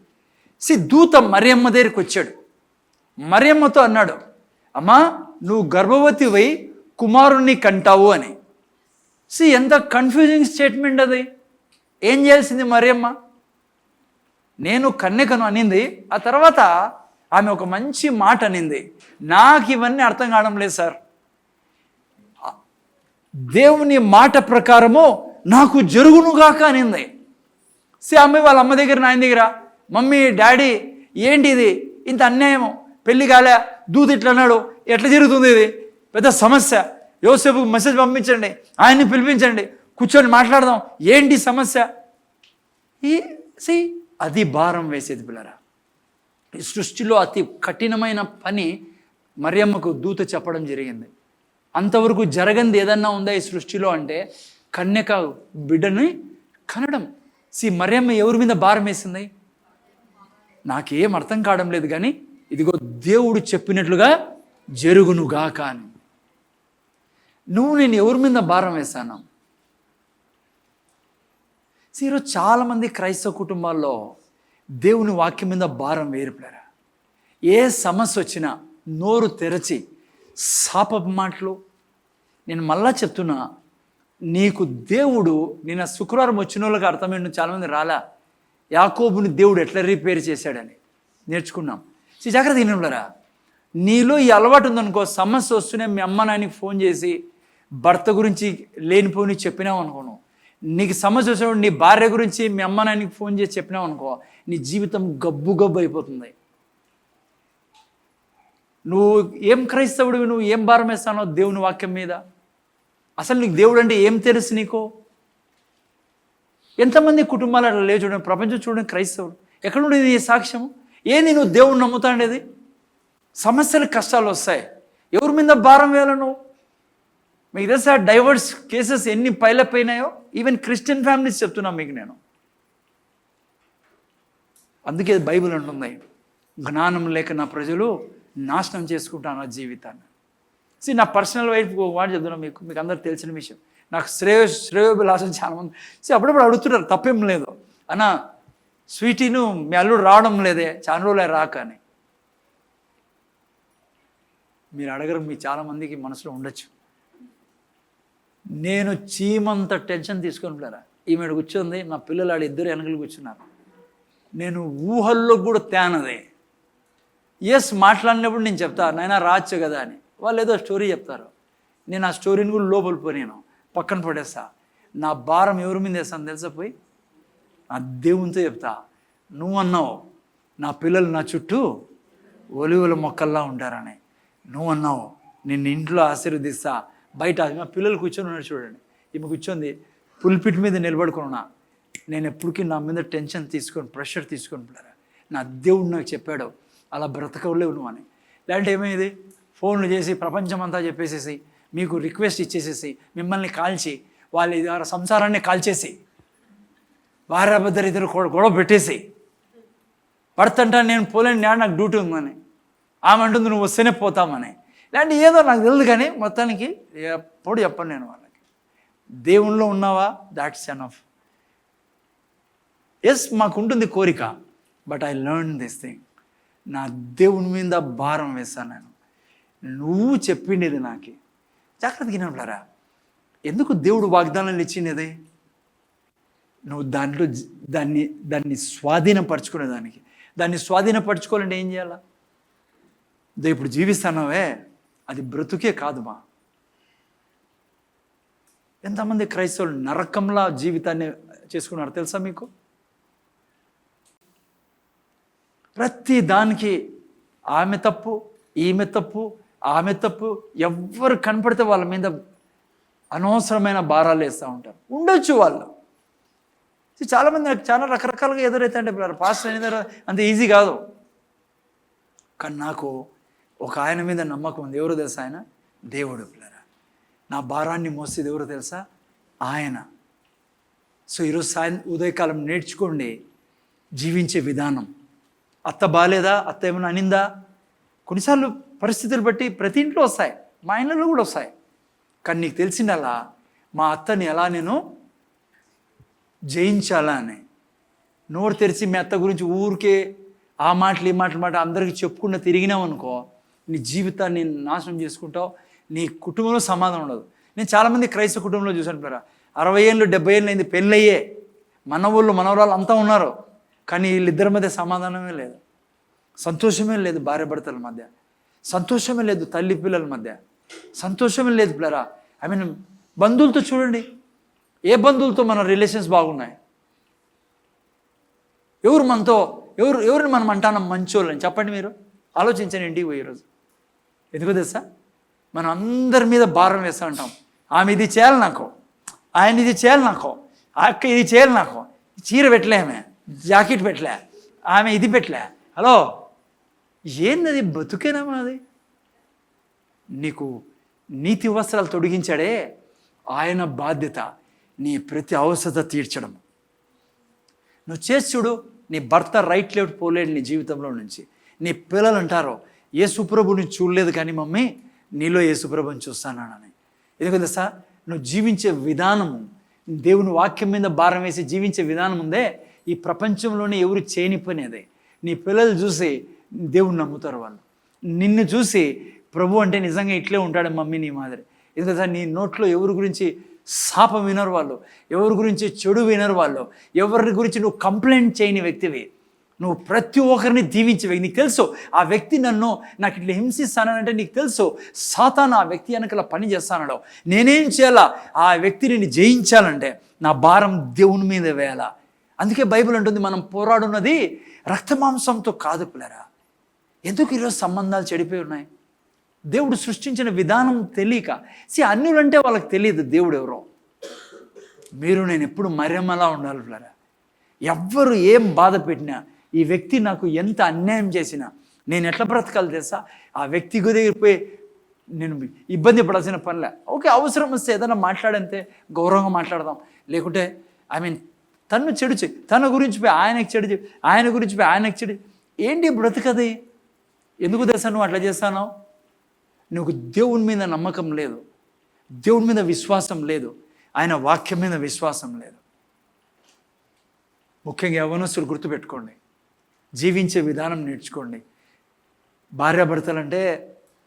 దూత మరియమ్మ దగ్గరికి వచ్చాడు, మరియమ్మతో అన్నాడు, అమ్మా నువ్వు గర్భవతివై కుమారుణ్ణి కంటావు అని. ఎంత కన్ఫ్యూజింగ్ స్టేట్మెంట్ అది. ఏం చేయాల్సింది మరియమ్మ, నేను కన్యకను అనింది. ఆ తర్వాత ఆమె ఒక మంచి మాట అనింది, నాకు ఇవన్నీ అర్థం కావడం లేదు సార్, దేవుని మాట ప్రకారము నాకు జరుగునుగాక అనింది. ఆమె వాళ్ళ అమ్మ దగ్గర, నాయన దగ్గర, మమ్మీ డాడీ ఏంటి ఇది, ఇంత అన్యాయము, పెళ్ళి కాలే, దూత ఇట్లా అన్నాడు, ఎట్లా జరుగుతుంది, ఇది పెద్ద సమస్య, యోసేపుకు మెసేజ్ పంపించండి, ఆయన్ని పిలిపించండి, కూర్చొని మాట్లాడదాం, ఏంటి సమస్య. అది భారం వేసేది పిల్లరా. ఈ సృష్టిలో అతి కఠినమైన పని మరియమ్మకు దూత చెప్పడం జరిగింది. అంతవరకు జరగంది ఏదన్నా ఉందా ఈ సృష్టిలో అంటే కన్యక బిడ్డని కనడం. మరియమ్మ ఎవరి మీద భారం వేసింది, నాకేం అర్థం కావడం లేదు కానీ ఇదిగో దేవుడు చెప్పినట్లుగా జరుగునుగాక అని. నేను ఎవరి మీద భారం వేశాను? ఈరోజు చాలామంది క్రైస్తవ కుటుంబాల్లో దేవుని వాక్యం మీద భారం వేరుపడారా. ఏ సమస్య వచ్చినా నోరు తెరచి శాపపు మాటలు. నేను మళ్ళా చెప్తున్నా, నీకు దేవుడు, నిన్న శుక్రవారం వచ్చిన వాళ్ళకి అర్థమైంది, చాలామంది రాలా, యాకోబుని దేవుడు ఎట్లా రిపేర్ చేశాడని నేర్చుకున్నాం. జాగ్రత్త వినరా, నీలో ఈ అలవాటు ఉందనుకో, సమస్య వస్తూనే మీ అమ్మ నాయనకి ఫోన్ చేసి భర్త గురించి లేనిపోని చెప్పినావు అనుకోను, నీకు సమస్య వచ్చినప్పుడు నీ భార్య గురించి మీ అమ్మ నాయనకి ఫోన్ చేసి చెప్పినావు అనుకో, నీ జీవితం గబ్బు గబ్బు అయిపోతుంది. నువ్వు ఏం క్రైస్తవుడివి, నువ్వు ఏం భారం వేస్తానో దేవుని వాక్యం మీద? అసలు నీకు దేవుడు అంటే ఏం తెలుసు నీకు? ఎంతమంది కుటుంబాలు అట్లా లేవు చూడండి, ప్రపంచం చూడండి, క్రైస్తవుడు ఎక్కడుండేది ఈ సాక్ష్యం? ఏంది నువ్వు దేవుడిని నమ్ముతాండేది? సమస్యలు కష్టాలు వస్తాయి, ఎవరి మీద భారం వేయాలి నువ్వు? మీకు తెలుసా డైవర్స్ కేసెస్ ఎన్ని పైలప్ అయినాయో? ఈవెన్ క్రిస్టియన్ ఫ్యామిలీస్ చెప్తున్నా మీకు నేను. అందుకే బైబిల్ అంటుంది, జ్ఞానం లేక నా ప్రజలు నాశనం చేసుకుంటాను నా జీవితాన్ని. నా పర్సనల్ వైఫ్ వాడు చెప్తున్నా మీకు, మీకు అందరికి తెలిసిన విషయం. నాకు శ్రేయోభిలాషం చాలామంది అప్పుడప్పుడు అడుగుతున్నారు, తప్పేం లేదు అన్న, స్వీటీను మీ అల్లుడు రావడం లేదే, చాలా రోజులే రాక అని. మీరు అడగరు, మీ చాలామందికి మనసులో ఉండొచ్చు. నేను చీమంత టెన్షన్ తీసుకొని ఈమె కూర్చుంది, నా పిల్లలు ఆడ ఇద్దరు వెనకలు కూర్చున్నారు, నేను ఊహల్లో కూడా తేనదే. ఎస్ మాట్లాడినప్పుడు నేను చెప్తా, నాయన రాచ్చు కదా అని. వాళ్ళు ఏదో స్టోరీ చెప్తారు, నేను ఆ స్టోరీని కూడా లోపల పోయాను, పక్కన పడేస్తా. నా భారం ఎవరి మీద వేస్తాను తెలుసా? పోయి నా దేవునితో చెప్తా. నువ్వు అన్నావు నా పిల్లలు నా చుట్టూ ఒలివల మొక్కల్లా ఉంటారని, నువ్వు అన్నావు నిన్ను ఇంట్లో ఆశీర్వదిస్తా, బయట మా పిల్లలు కూర్చొని ఉన్నారు చూడండి, ఈమె కూర్చొంది పుల్పిట్ మీద నిలబడుకున్నా. నేను ఎప్పటికీ నా మీద టెన్షన్ తీసుకొని ప్రెషర్ తీసుకొని పిల్లరా, నా దేవుడు నాకు చెప్పాడు అలా బ్రతకలేవు నువ్వు అని. లేదంటే ఏమైంది, ఫోన్లు చేసి ప్రపంచం అంతా చెప్పేసేసి మీకు రిక్వెస్ట్ ఇచ్చేసేసి మిమ్మల్ని కాల్చి వాళ్ళ సంసారాన్ని కాల్చేసి భార్యాభర్తలు ఇద్దరు గొడవ పెట్టేసి పడుతుంటా నేను పోలేను, నాకు డ్యూటీ ఉందని, ఆమె అంటుంది నువ్వు వస్తేనే పోతామని. ఇలాంటి ఏదో నాకు తెలియదు, కానీ మొత్తానికి ఎప్పుడు చెప్పను నేను వాళ్ళకి. దేవుణ్ణిలో ఉన్నావా, దాట్స్ ఎనఫ్. ఎస్ మాకుంటుంది కోరిక, but I learn this thing. నా దేవుని మీద భారం వేస్తాను నేను. నువ్వు చెప్పిండేది నాకు జాగ్రత్తగా వినట్లేరా? ఎందుకు దేవుడు వాగ్దానాలు ఇచ్చినది? నువ్వు దాంట్లో దాన్ని స్వాధీనపరచుకునేదానికి. దాన్ని స్వాధీనపరచుకోవాలంటే ఏం చేయాలా? ఇప్పుడు జీవిస్తున్నావే అది బ్రతుకే కాదు మా. ఎంతమంది క్రైస్తవులు నరకంలా జీవితాన్ని చేసుకున్నారు తెలుసా మీకు? ప్రతి దానికి ఆమె తప్పు, ఈమె తప్పు, ఆమె తప్పు, ఎవ్వరు కనపడితే వాళ్ళ మీద అనవసరమైన భారాలు వేస్తూ ఉంటారు. ఉండొచ్చు వాళ్ళు. చాలామంది నాకు చాలా రకరకాలుగా ఎదురైతే అంటే పాస్టర్ అనేది అంత ఈజీ కాదు. కానీ నాకు ఒక ఆయన మీద నమ్మకం ఉంది. ఎవరు తెలుసా? ఆయన దేవుడు. పిల్లరా, నా భారాన్ని మోసేది ఎవరు తెలుసా? ఆయన. సో ఈరోజు ఉదయకాలం నేర్చుకోండి జీవించే విధానం. అత్త బాలేదా, అత్త ఏమైనా అనిందా, కొన్నిసార్లు పరిస్థితులు బట్టి ప్రతి ఇంట్లో వస్తాయి, మా ఇంట్లో కూడా వస్తాయి. కానీ నీకు తెలిసిందలా మా అత్తని ఎలా నేను జయించాలా అని. నోరు తెరిచి మీ అత్త గురించి ఊరికే ఆ మాటలు ఈ మాటలు అందరికీ చెప్పుకుండా తిరిగినామనుకో, నీ జీవితాన్ని నాశనం చేసుకుంటావు, నీ కుటుంబంలో సమాధానం ఉండదు. నేను చాలామంది క్రైస్తవ కుటుంబంలో చూసాను పిల్లరా, 60 ఏళ్ళు 70 ఏళ్ళు అయింది పెళ్ళయ్యే, మనవాళ్ళు మనవరాలు అంతా ఉన్నారు, కానీ వీళ్ళిద్దరి మధ్య సమాధానమే లేదు, సంతోషమే లేదు, భార్య భర్తల మధ్య సంతోషమే లేదు, తల్లి పిల్లల మధ్య సంతోషమే లేదు పిల్లరా. ఐ మీన్ బంధువులతో చూడండి, ఏ బంధువులతో మన రిలేషన్స్ బాగున్నాయి? ఎవరిని మనం అంటానం మంచోళ్ళని? చెప్పండి మీరు, ఆలోచించండి ఇంటికి పోయి ఈరోజు. ఎందుకో తెలుసా? మనం అందరి మీద భారం వేస్తూ ఉంటాం. ఆమె ఇది చేయాలి నాకు, ఆయన ఇది చేయాలి నాకు, అక్క ఇది చేయాలి నాకు, చీర పెట్టలే, ఆమె జాకెట్ పెట్టలే, ఆమె ఇది పెట్టలే. హలో, ఏంది బతుకేనా అది? నీకు నీతి వస్త్రాలు తొడిగించాడే ఆయన బాధ్యత నీ ప్రతి అవసరత తీర్చడం. నువ్వు చేసి చూడు, నీ భర్త రైట్ లెఫ్ట్ పోలేడు నీ జీవితంలో నుంచి. నీ పిల్లలు అంటారు యేసుప్రభుని చూడలేదు కానీ మమ్మీ నీలో యేసుప్రభుని చూస్తానని. ఎందుకంటే సార్ నువ్వు జీవించే విధానము, దేవుని వాక్యం మీద భారం వేసి జీవించే విధానం ఉందే, ఈ ప్రపంచంలోనే ఎవరు చేయని పని అదే. నీ పిల్లలు చూసి దేవుని నమ్ముతారు, వాళ్ళు నిన్ను చూసి ప్రభు అంటే నిజంగా ఇట్లే ఉంటాడు మమ్మీ నీ మాదిరి. ఎందుకంటే నీ నోట్లో ఎవరి గురించి శాపం వినరు వాళ్ళు, ఎవరి గురించి చెడు వినరు వాళ్ళు, ఎవరి గురించి నువ్వు కంప్లైంట్ చేయని వ్యక్తివి, నువ్వు ప్రతి ఒక్కరిని దీవించే వ్యక్తి. నీకు తెలుసు ఆ వ్యక్తి నాకు ఇట్లా హింసిస్తానంటే నీకు తెలుసు సాతాను ఆ వ్యక్తి వెనకలా పని చేస్తానో, నేనేం చేయాలా ఆ వ్యక్తిని జయించాలంటే నా భారం దేవుని మీద వేయాలా. అందుకే బైబిల్ అంటుంది మనం పోరాడున్నది రక్తమాంసంతో కాదు పిల్లరా. ఎందుకు ఈరోజు సంబంధాలు చెడిపోయి ఉన్నాయి? దేవుడు సృష్టించిన విధానం తెలియక. అన్యులంటే వాళ్ళకి తెలియదు దేవుడు ఎవరో. మీరు నేను ఎప్పుడు మర్యమలా ఉండాలి పిల్లరా. ఎవ్వరు ఏం బాధ పెట్టినా, ఈ వ్యక్తి నాకు ఎంత అన్యాయం చేసినా నేను ఎట్లా బ్రతకాలి తెలుసా? ఆ వ్యక్తి దగ్గర పోయి నేను ఇబ్బంది పడాల్సిన పనిలే. ఓకే, అవసరం వస్తే ఏదైనా మాట్లాడంతే గౌరవంగా మాట్లాడదాం. లేకుంటే తను చెడు తన గురించి పోయి ఆయనకు చెడు ఆయన గురించి పోయి ఆయనకు చెడు. ఏంటి బ్రతకది? ఎందుకు తెలుసా నువ్వు అట్లా చేస్తానో? నువ్వు దేవుని మీద నమ్మకం లేదు, దేవుని మీద విశ్వాసం లేదు, ఆయన వాక్యం మీద విశ్వాసం లేదు. ముఖ్యంగా యవ్వనస్తులు గుర్తుపెట్టుకోండి, జీవించే విధానం నేర్చుకోండి. భార్యాభర్తలంటే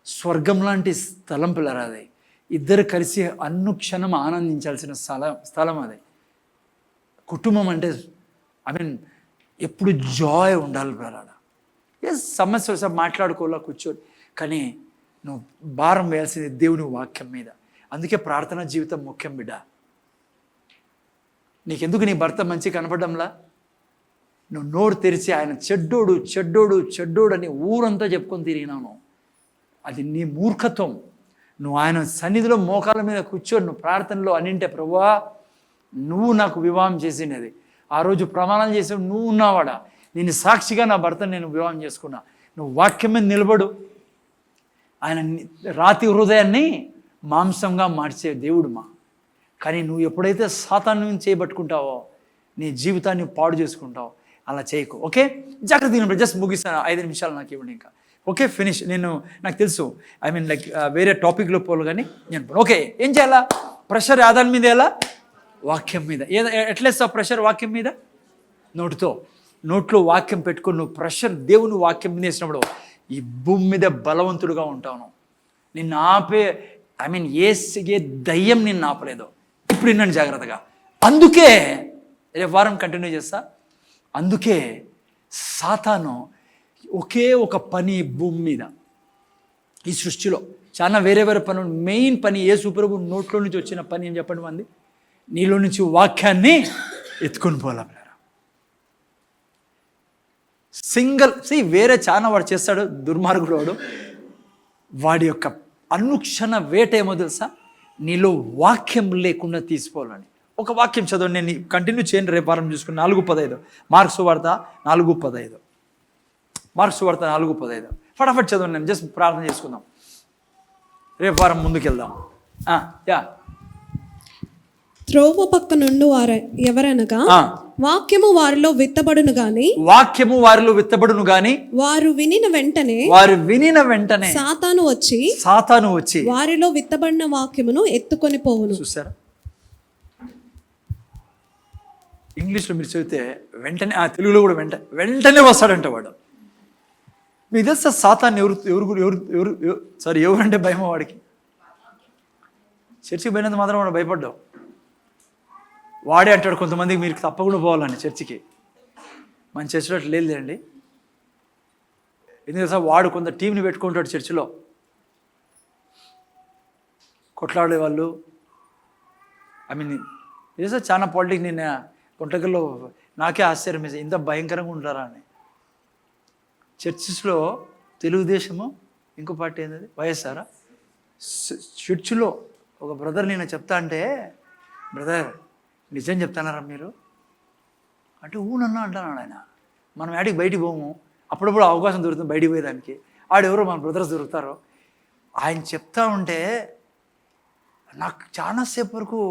స్వర్గం లాంటి స్థలం పిల్లరా. అది ఇద్దరు కలిసి అనుక్షణం ఆనందించాల్సిన స్థలం అది. కుటుంబం అంటే ఎప్పుడు జాయ్ ఉండాలి పిల్లరా. సమస్య వస్తే మాట్లాడుకోవాలా కూర్చోని, కానీ నువ్వు భారం వేయాల్సింది దేవుని వాక్యం మీద. అందుకే ప్రార్థనా జీవితం ముఖ్యం బిడ్డ. నీకెందుకు నీ భర్త మంచి కనపడంలా? నువ్వు నోరు తెరిచి ఆయన చెడ్డోడు చెడ్డోడు చెడ్డోడు అని ఊరంతా చెప్పుకొని తిరిగినాను. అది నీ మూర్ఖత్వం. నువ్వు ఆయన సన్నిధిలో మోకాల మీద కూర్చొని నువ్వు ప్రార్థనలో అనింటే, ప్రభువా నువ్వు నాకు వివాహం చేసినది, ఆ రోజు ప్రమాణాలు చేసి నువ్వు ఉన్నావాడా, నేను సాక్షిగా నా భర్తను నేను వివాహం చేసుకున్నా, నువ్వు వాక్యం మీద నిలబడు. ఆయన రాతి హృదయాన్ని మాంసంగా మార్చే దేవుడు మా. కానీ నువ్వు ఎప్పుడైతే సాతాను చేయబట్టుకుంటావో నీ జీవితాన్ని పాడు చేసుకుంటావు. అలా చేయకు. ఓకే, జాగ్రత్త. జస్ట్ ముగిస్తాను, 5 నిమిషాలు నాకు ఇవ్వండి ఇంకా. Okay, finish. నాకు తెలుసు లైక్ వేరే టాపిక్లో పోలు, కానీ నేను ఓకే ఏం చేయాలా? ప్రెషర్ ఆదాని మీద ఎలా? వాక్యం మీద. ఎట్లేస్తావు ప్రెషర్? వాక్యం మీద. నోట్లో వాక్యం పెట్టుకుని నువ్వు ప్రెషర్ దేవుని వాక్యం మీద వేసినప్పుడు ఈ భూమి మీద బలవంతుడుగా ఉంటాను. నిన్ను ఆపే ఏ దయ్యం నిన్ను ఆపలేదు. ఇప్పుడు విన్నాను జాగ్రత్తగా. అందుకే రేపు వారం కంటిన్యూ చేస్తా. అందుకే సాతాను ఒకే ఒక పని భూమి మీద, ఈ సృష్టిలో చాలా వేరే వేరే పనులు. మెయిన్ పని యేసు ప్రభు నోట్లో నుంచి వచ్చిన పని ఏం చెప్పండి మంది? నీలో నుంచి వాక్యాన్ని ఎత్తుకొని పోవాలి. వేరే చాలా వాడు చేస్తాడు, దుర్మార్గుడు వాడు. వాడి యొక్క అనుక్షణ వేట ఏమో తెలుసా? నీలో వాక్యం లేకుండా తీసుకోవాలని. ఒక వాక్యం చదవండి, నేను కంటిన్యూ చేయండి. రేపు వారం చూసుకుని 4:15 మార్క్స్ వార్త 4:15 మార్క్స్ వార్త 4:15 ఫటాఫట్ చదవండి. నేను జస్ట్ ప్రార్థన చేసుకుందాం, రేపు వారం ముందుకెళ్దాం. త్రోవ పక్క నుండి వారు ఎవరనగా వాక్యము వారిలో విత్తబడును గాని వారు వినిన వెంటనే సాతాను వచ్చి వారిలో విత్తబడిన వాక్యమును ఎత్తుకొని పోవును. చూసారా? ఇంగ్లీష్లో మీరు చదివితే వెంటనే, తెలుగులో కూడా వెంటనే వస్తాడంట వాడు. మీకు తెలుసా సాతాన్ని ఎవరంటే భయమో వాడికి? చర్చికి పోయినంత మాత్రం వాడు భయపడ్డావు. వాడే అంటాడు కొంతమందికి మీరు తప్పకుండా పోవాలని చర్చికి. మన చర్చిలో అట్లా లేదండి. ఎందుకంటే వాడు కొంత టీంని పెట్టుకుంటాడు చర్చిలో, కొట్లాడే వాళ్ళు. తెలుసా చాలా పాలిటిక్స్. నేను గుంటకల్లో నాకే ఆశ్చర్యం వేసి ఇంత భయంకరంగా ఉంటారా అని. చర్చిస్లో తెలుగుదేశము, ఇంకో పార్టీ ఏంటది, వైఎస్ఆర్. చర్చిలో ఒక బ్రదర్ నేను చెప్తా అంటే, బ్రదర్ నిజం చెప్తానారా మీరు అంటే ఊనన్నా అంటున్నాడు ఆయన. మనం యాడికి బయటికి పోము, అప్పుడప్పుడు అవకాశం దొరుకుతుంది బయటికి పోయేదానికి. ఆడెవరో మన బ్రదర్స్ దొరుకుతారో. ఆయన చెప్తా ఉంటే నాకు చాలాసేపు వరకు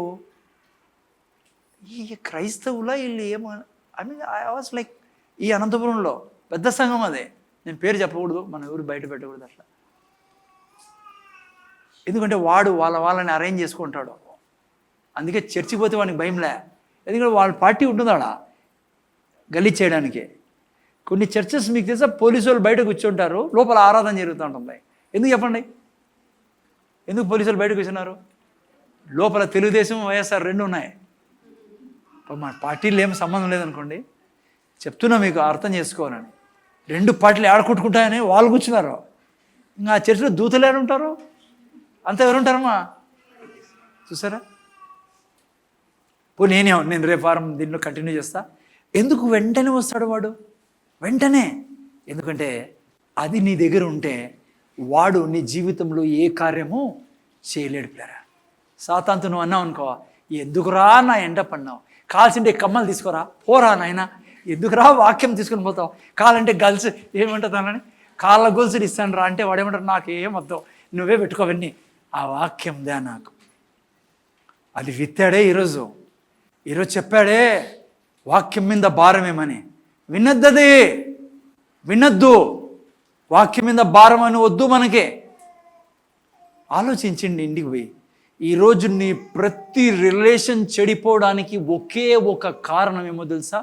ఈ క్రైస్తవులా వీళ్ళు ఏమో ఐ వాజ్ లైక్, ఈ అనంతపురంలో పెద్ద సంఘం అదే, నేను పేరు చెప్పకూడదు, మన ఎవరు బయట పెట్టకూడదు అట్లా. ఎందుకంటే వాడు వాళ్ళని అరేంజ్ చేసుకుంటాడు. అందుకే చర్చికి పోతే వాడికి భయంలే. ఎందుకంటే వాళ్ళ పార్టీ ఉంటుంది ఆడ గలీజ్ చేయడానికి. కొన్ని చర్చెస్ మీకు తెలుసా, పోలీసు వాళ్ళు బయట కూర్చుంటారు, లోపల ఆరాధన జరుగుతూ ఉంటుంది. ఎందుకు చెప్పండి? ఎందుకు పోలీసు వాళ్ళు బయటకు వచ్చినారు? లోపల తెలుగుదేశం వైఎస్ఆర్ 2 ఉన్నాయి. మా పార్టీలు ఏం సంబంధం లేదనుకోండి, చెప్తున్నా మీకు అర్థం చేసుకోవాలని. 2 పార్టీలు ఆడుకుంటుకుంటాయని వాళ్ళు కూర్చున్నారు. ఇంకా ఆ చర్చిలో దూతలు ఎవరుంటారు? అంతా ఎవరుంటారమ్మా? చూసారా? నేను రేపు వారం దీనిలో కంటిన్యూ చేస్తా. ఎందుకు వెంటనే వస్తాడు వాడు? వెంటనే. ఎందుకంటే అది నీ దగ్గర ఉంటే వాడు నీ జీవితంలో ఏ కార్యము చేయలేడు పిల్లరా. సాతానుతో నువ్వు అన్నావు అనుకో, ఎందుకురా నా ఎండ పడినావు, కాల్సింటే కమ్మలు తీసుకోరా, పోరా నాయన, ఎందుకురా వాక్యం తీసుకుని పోతావు, కాలంటే గల్స్ ఏమంటుందని కాళ్ళ గొలుసులు ఇస్తాను రా అంటే వాడేమంటారు, నాకేం వద్దావు, నువ్వే పెట్టుకోవన్నీ, ఆ వాక్యం దా నాకు. అది విత్తాడే ఈరోజు చెప్పాడే వాక్యం మీద భారమేమని. వినద్దది, వినద్దు, వాక్యం మీద భారం అని వద్దు మనకే. ఆలోచించండి ఇంటికి పోయి. ఈరోజు నీ ప్రతి రిలేషన్ చెడిపోవడానికి ఒకే ఒక కారణం ఏమో తెలుసా?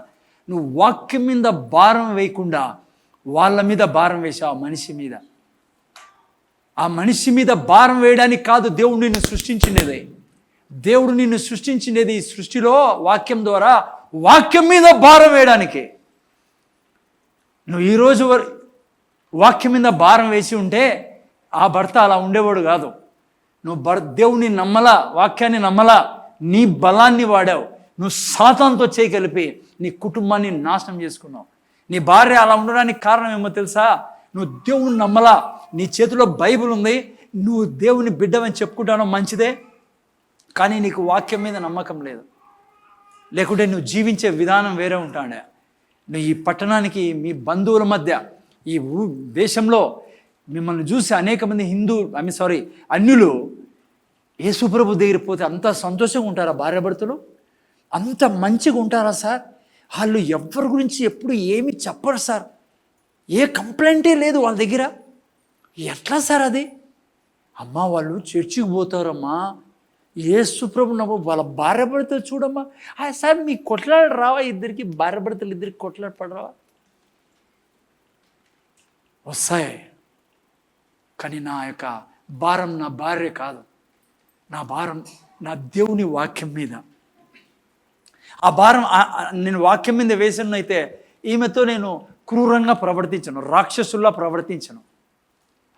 నువ్వు వాక్యం మీద భారం వేయకుండా వాళ్ళ మీద భారం వేసావు. ఆ మనిషి మీద భారం వేయడానికి కాదు దేవుడు నిన్ను సృష్టించినది. దేవుడు నిన్ను సృష్టించినది ఈ సృష్టిలో వాక్యం ద్వారా, వాక్యం మీద భారం వేయడానికి. నువ్వు ఈరోజు వాక్యం మీద భారం వేసి ఉంటే ఆ భర్త అలా ఉండేవాడు కాదు. నువ్వు దేవుని నమ్మలా, వాక్యాన్ని నమ్మలా, నీ బలాన్ని వాడావు, నువ్వు సాతానుతో చేయగలిపి నీ కుటుంబాన్ని నాశనం చేసుకున్నావు. నీ భార్య అలా ఉండడానికి కారణం ఏమో తెలుసా? నువ్వు దేవుని నమ్మలా. నీ చేతిలో బైబిల్ ఉంది, నువ్వు దేవుని బిడ్డవని చెప్పుకుంటానో మంచిదే, కానీ నీకు వాక్యం మీద నమ్మకం లేదు. లేకుంటే నువ్వు జీవించే విధానం వేరే ఉంటాడే. నువ్వు ఈ పట్టణానికి, మీ బంధువుల మధ్య, ఈ దేశంలో మిమ్మల్ని చూసి అనేక మంది అన్యులు యేసుప్రభు దగ్గర పోతే అంత సంతోషంగా ఉంటారా? భార్యాభర్తలు అంత మంచిగా ఉంటారా సార్? వాళ్ళు ఎవరి గురించి ఎప్పుడు ఏమి చెప్పరు సార్, ఏ కంప్లైంటే లేదు వాళ్ళ దగ్గర. ఎట్లా సార్ అది? అమ్మా వాళ్ళు చర్చికి పోతారమ్మా, యేసుప్రభు నమ్మ, వాళ్ళ భార్యాభర్తలు చూడమ్మా. సార్ మీ కొట్లాడు రావా? ఇద్దరికి భార్యాభర్తలు ఇద్దరికి కొట్లాడు పడరావా? వస్తాయి, కానీ నా యొక్క భారం నా భార్య కాదు, నా భారం నా దేవుని వాక్యం మీద. ఆ భారం నేను వాక్యం మీద వేసినైతే ఈమెతో నేను క్రూరంగా ప్రవర్తించను, రాక్షసుల్లా ప్రవర్తించను.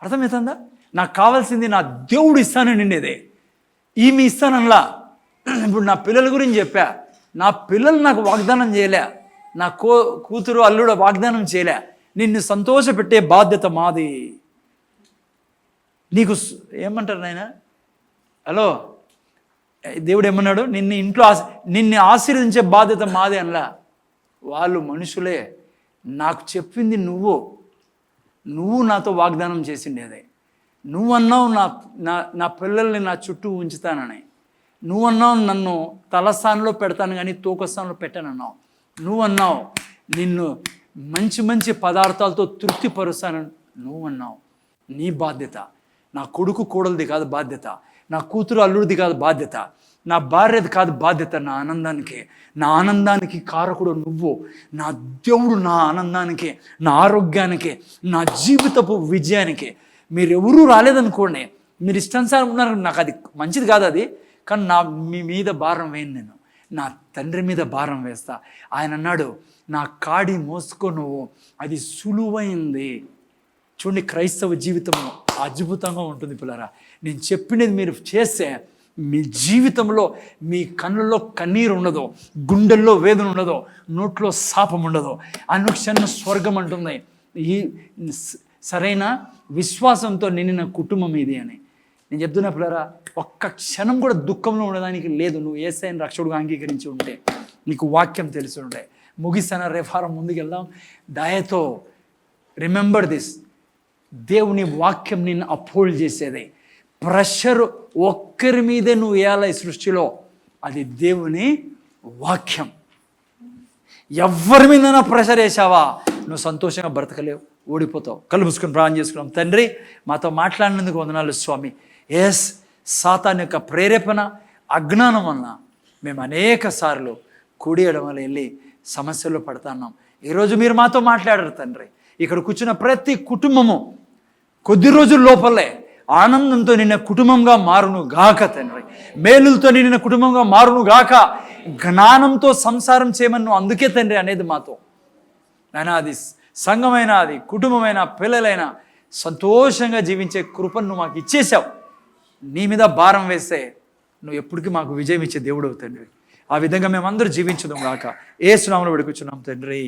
అర్థమవుతుందా? నాకు కావాల్సింది నా దేవుడు ఇస్తాను నిండేదే, ఈమె ఇస్తానలా. ఇప్పుడు నా పిల్లల గురించి చెప్పా, నా పిల్లలు నాకు వాగ్దానం చేయలే, నా కూతురు అల్లుడు వాగ్దానం చేయలే. నిన్ను సంతోషపెట్టే బాధ్యత మాది. నీకు ఏమంటారు నాయన? హలో, దేవుడు ఏమన్నాడు? నిన్ను ఆశీర్వదించే బాధ్యత మాది అనలా. వాళ్ళు మనుషులే. నాకు చెప్పింది నువ్వు నాతో వాగ్దానం చేసిండేదే. నువ్వన్నావు నా పిల్లల్ని నా చుట్టూ ఉంచుతానని. నువ్వన్నావు నన్ను తలస్థానంలో పెడతాను కానీ తూకస్థానంలో పెట్టానన్నావు. నువ్వన్నావు నిన్ను మంచి మంచి పదార్థాలతో తృప్తిపరుస్తానని నువ్వన్నావు. నీ బాధ్యత. నా కొడుకు కోడలిది కాదు బాధ్యత, నా కూతురు అల్లుడిది కాదు బాధ్యత, నా భార్యది కాదు బాధ్యత. నా ఆనందానికి కారకుడు నువ్వు. నా దేవుడు నా ఆనందానికి, నా ఆరోగ్యానికి, నా జీవితపు విజయానికి. మీరెవరూ రాలేదనుకోండి, మీరు ఇష్టానుసారం ఉన్నారు, నాకు అది మంచిది కాదు అది, కానీ మీ మీద భారం వేయను, నేను నా తండ్రి మీద భారం వేస్తా. ఆయన అన్నాడు, నా కాడి మోసుకో నువ్వు, అది సులువైంది. చూడండి, క్రైస్తవ జీవితం అద్భుతంగా ఉంటుంది పిల్లరా. నేను చెప్పినది మీరు చేస్తే మీ జీవితంలో మీ కన్నుల్లో కన్నీరు ఉండదు, గుండెల్లో వేదన ఉండదు, నోట్లో శాపం ఉండదు, అనుక్షణం స్వర్గం అంటుంది. ఈ సరైన విశ్వాసంతో నిండిన కుటుంబం ఇది అని నేను చెప్తున్నా పిల్లరా. ఒక్క క్షణం కూడా దుఃఖంలో ఉండడానికి లేదు. నువ్వు యేసయ్యను రక్షకుడుగా అంగీకరించి ఉంటే, నీకు వాక్యం తెలిసి ఉంటే. ముగిస్తాన రేపారం ముందుకెళ్దాం. దయతో రిమెంబర్ దిస్, దేవుని వాక్యం నిన్ను అప్హోల్డ్ చేసేది. ప్రెషర్ ఒక్కరి మీదే నువ్వు వేయాలి ఈ సృష్టిలో, అది దేవుని వాక్యం. ఎవరి మీదైనా ప్రెషర్ వేసావా నువ్వు సంతోషంగా బ్రతకలేవు, ఓడిపోతావు. కళ్ళు మూసుకొని ప్రార్థన చేసుకున్నాం. తండ్రి, మాతో మాట్లాడినందుకు వందనాలు స్వామి. సాతాన్ యొక్క ప్రేరేపణ, అజ్ఞానం వలన మేము అనేక సార్లు కుడి ఎడమలు వెళ్ళి సమస్యల్లో పడుతున్నాం. ఈరోజు మీరు మాతో మాట్లాడారు తండ్రి. ఇక్కడ కూర్చున్న ప్రతి కుటుంబము కొద్ది రోజుల లోపలే ఆనందంతో నిన్న కుటుంబంగా మారును గాక తండ్రి. మేలులతో నిన్న కుటుంబంగా మారును గాక. జ్ఞానంతో సంసారం చేయమని నువ్వు అందుకే తండ్రి అనేది మాతో. నాయన, అది సంఘమైనా, అది కుటుంబమైనా, పిల్లలైనా సంతోషంగా జీవించే కృపను నువ్వు మాకు ఇచ్చేసావు. నీ మీద భారం వేస్తే నువ్వు ఎప్పటికీ మాకు విజయం ఇచ్చే దేవుడు తండ్రి. ఆ విధంగా మేమందరూ జీవించుదాం గాక. యేసు నామములో వేడుకొంచున్నాం తండ్రి.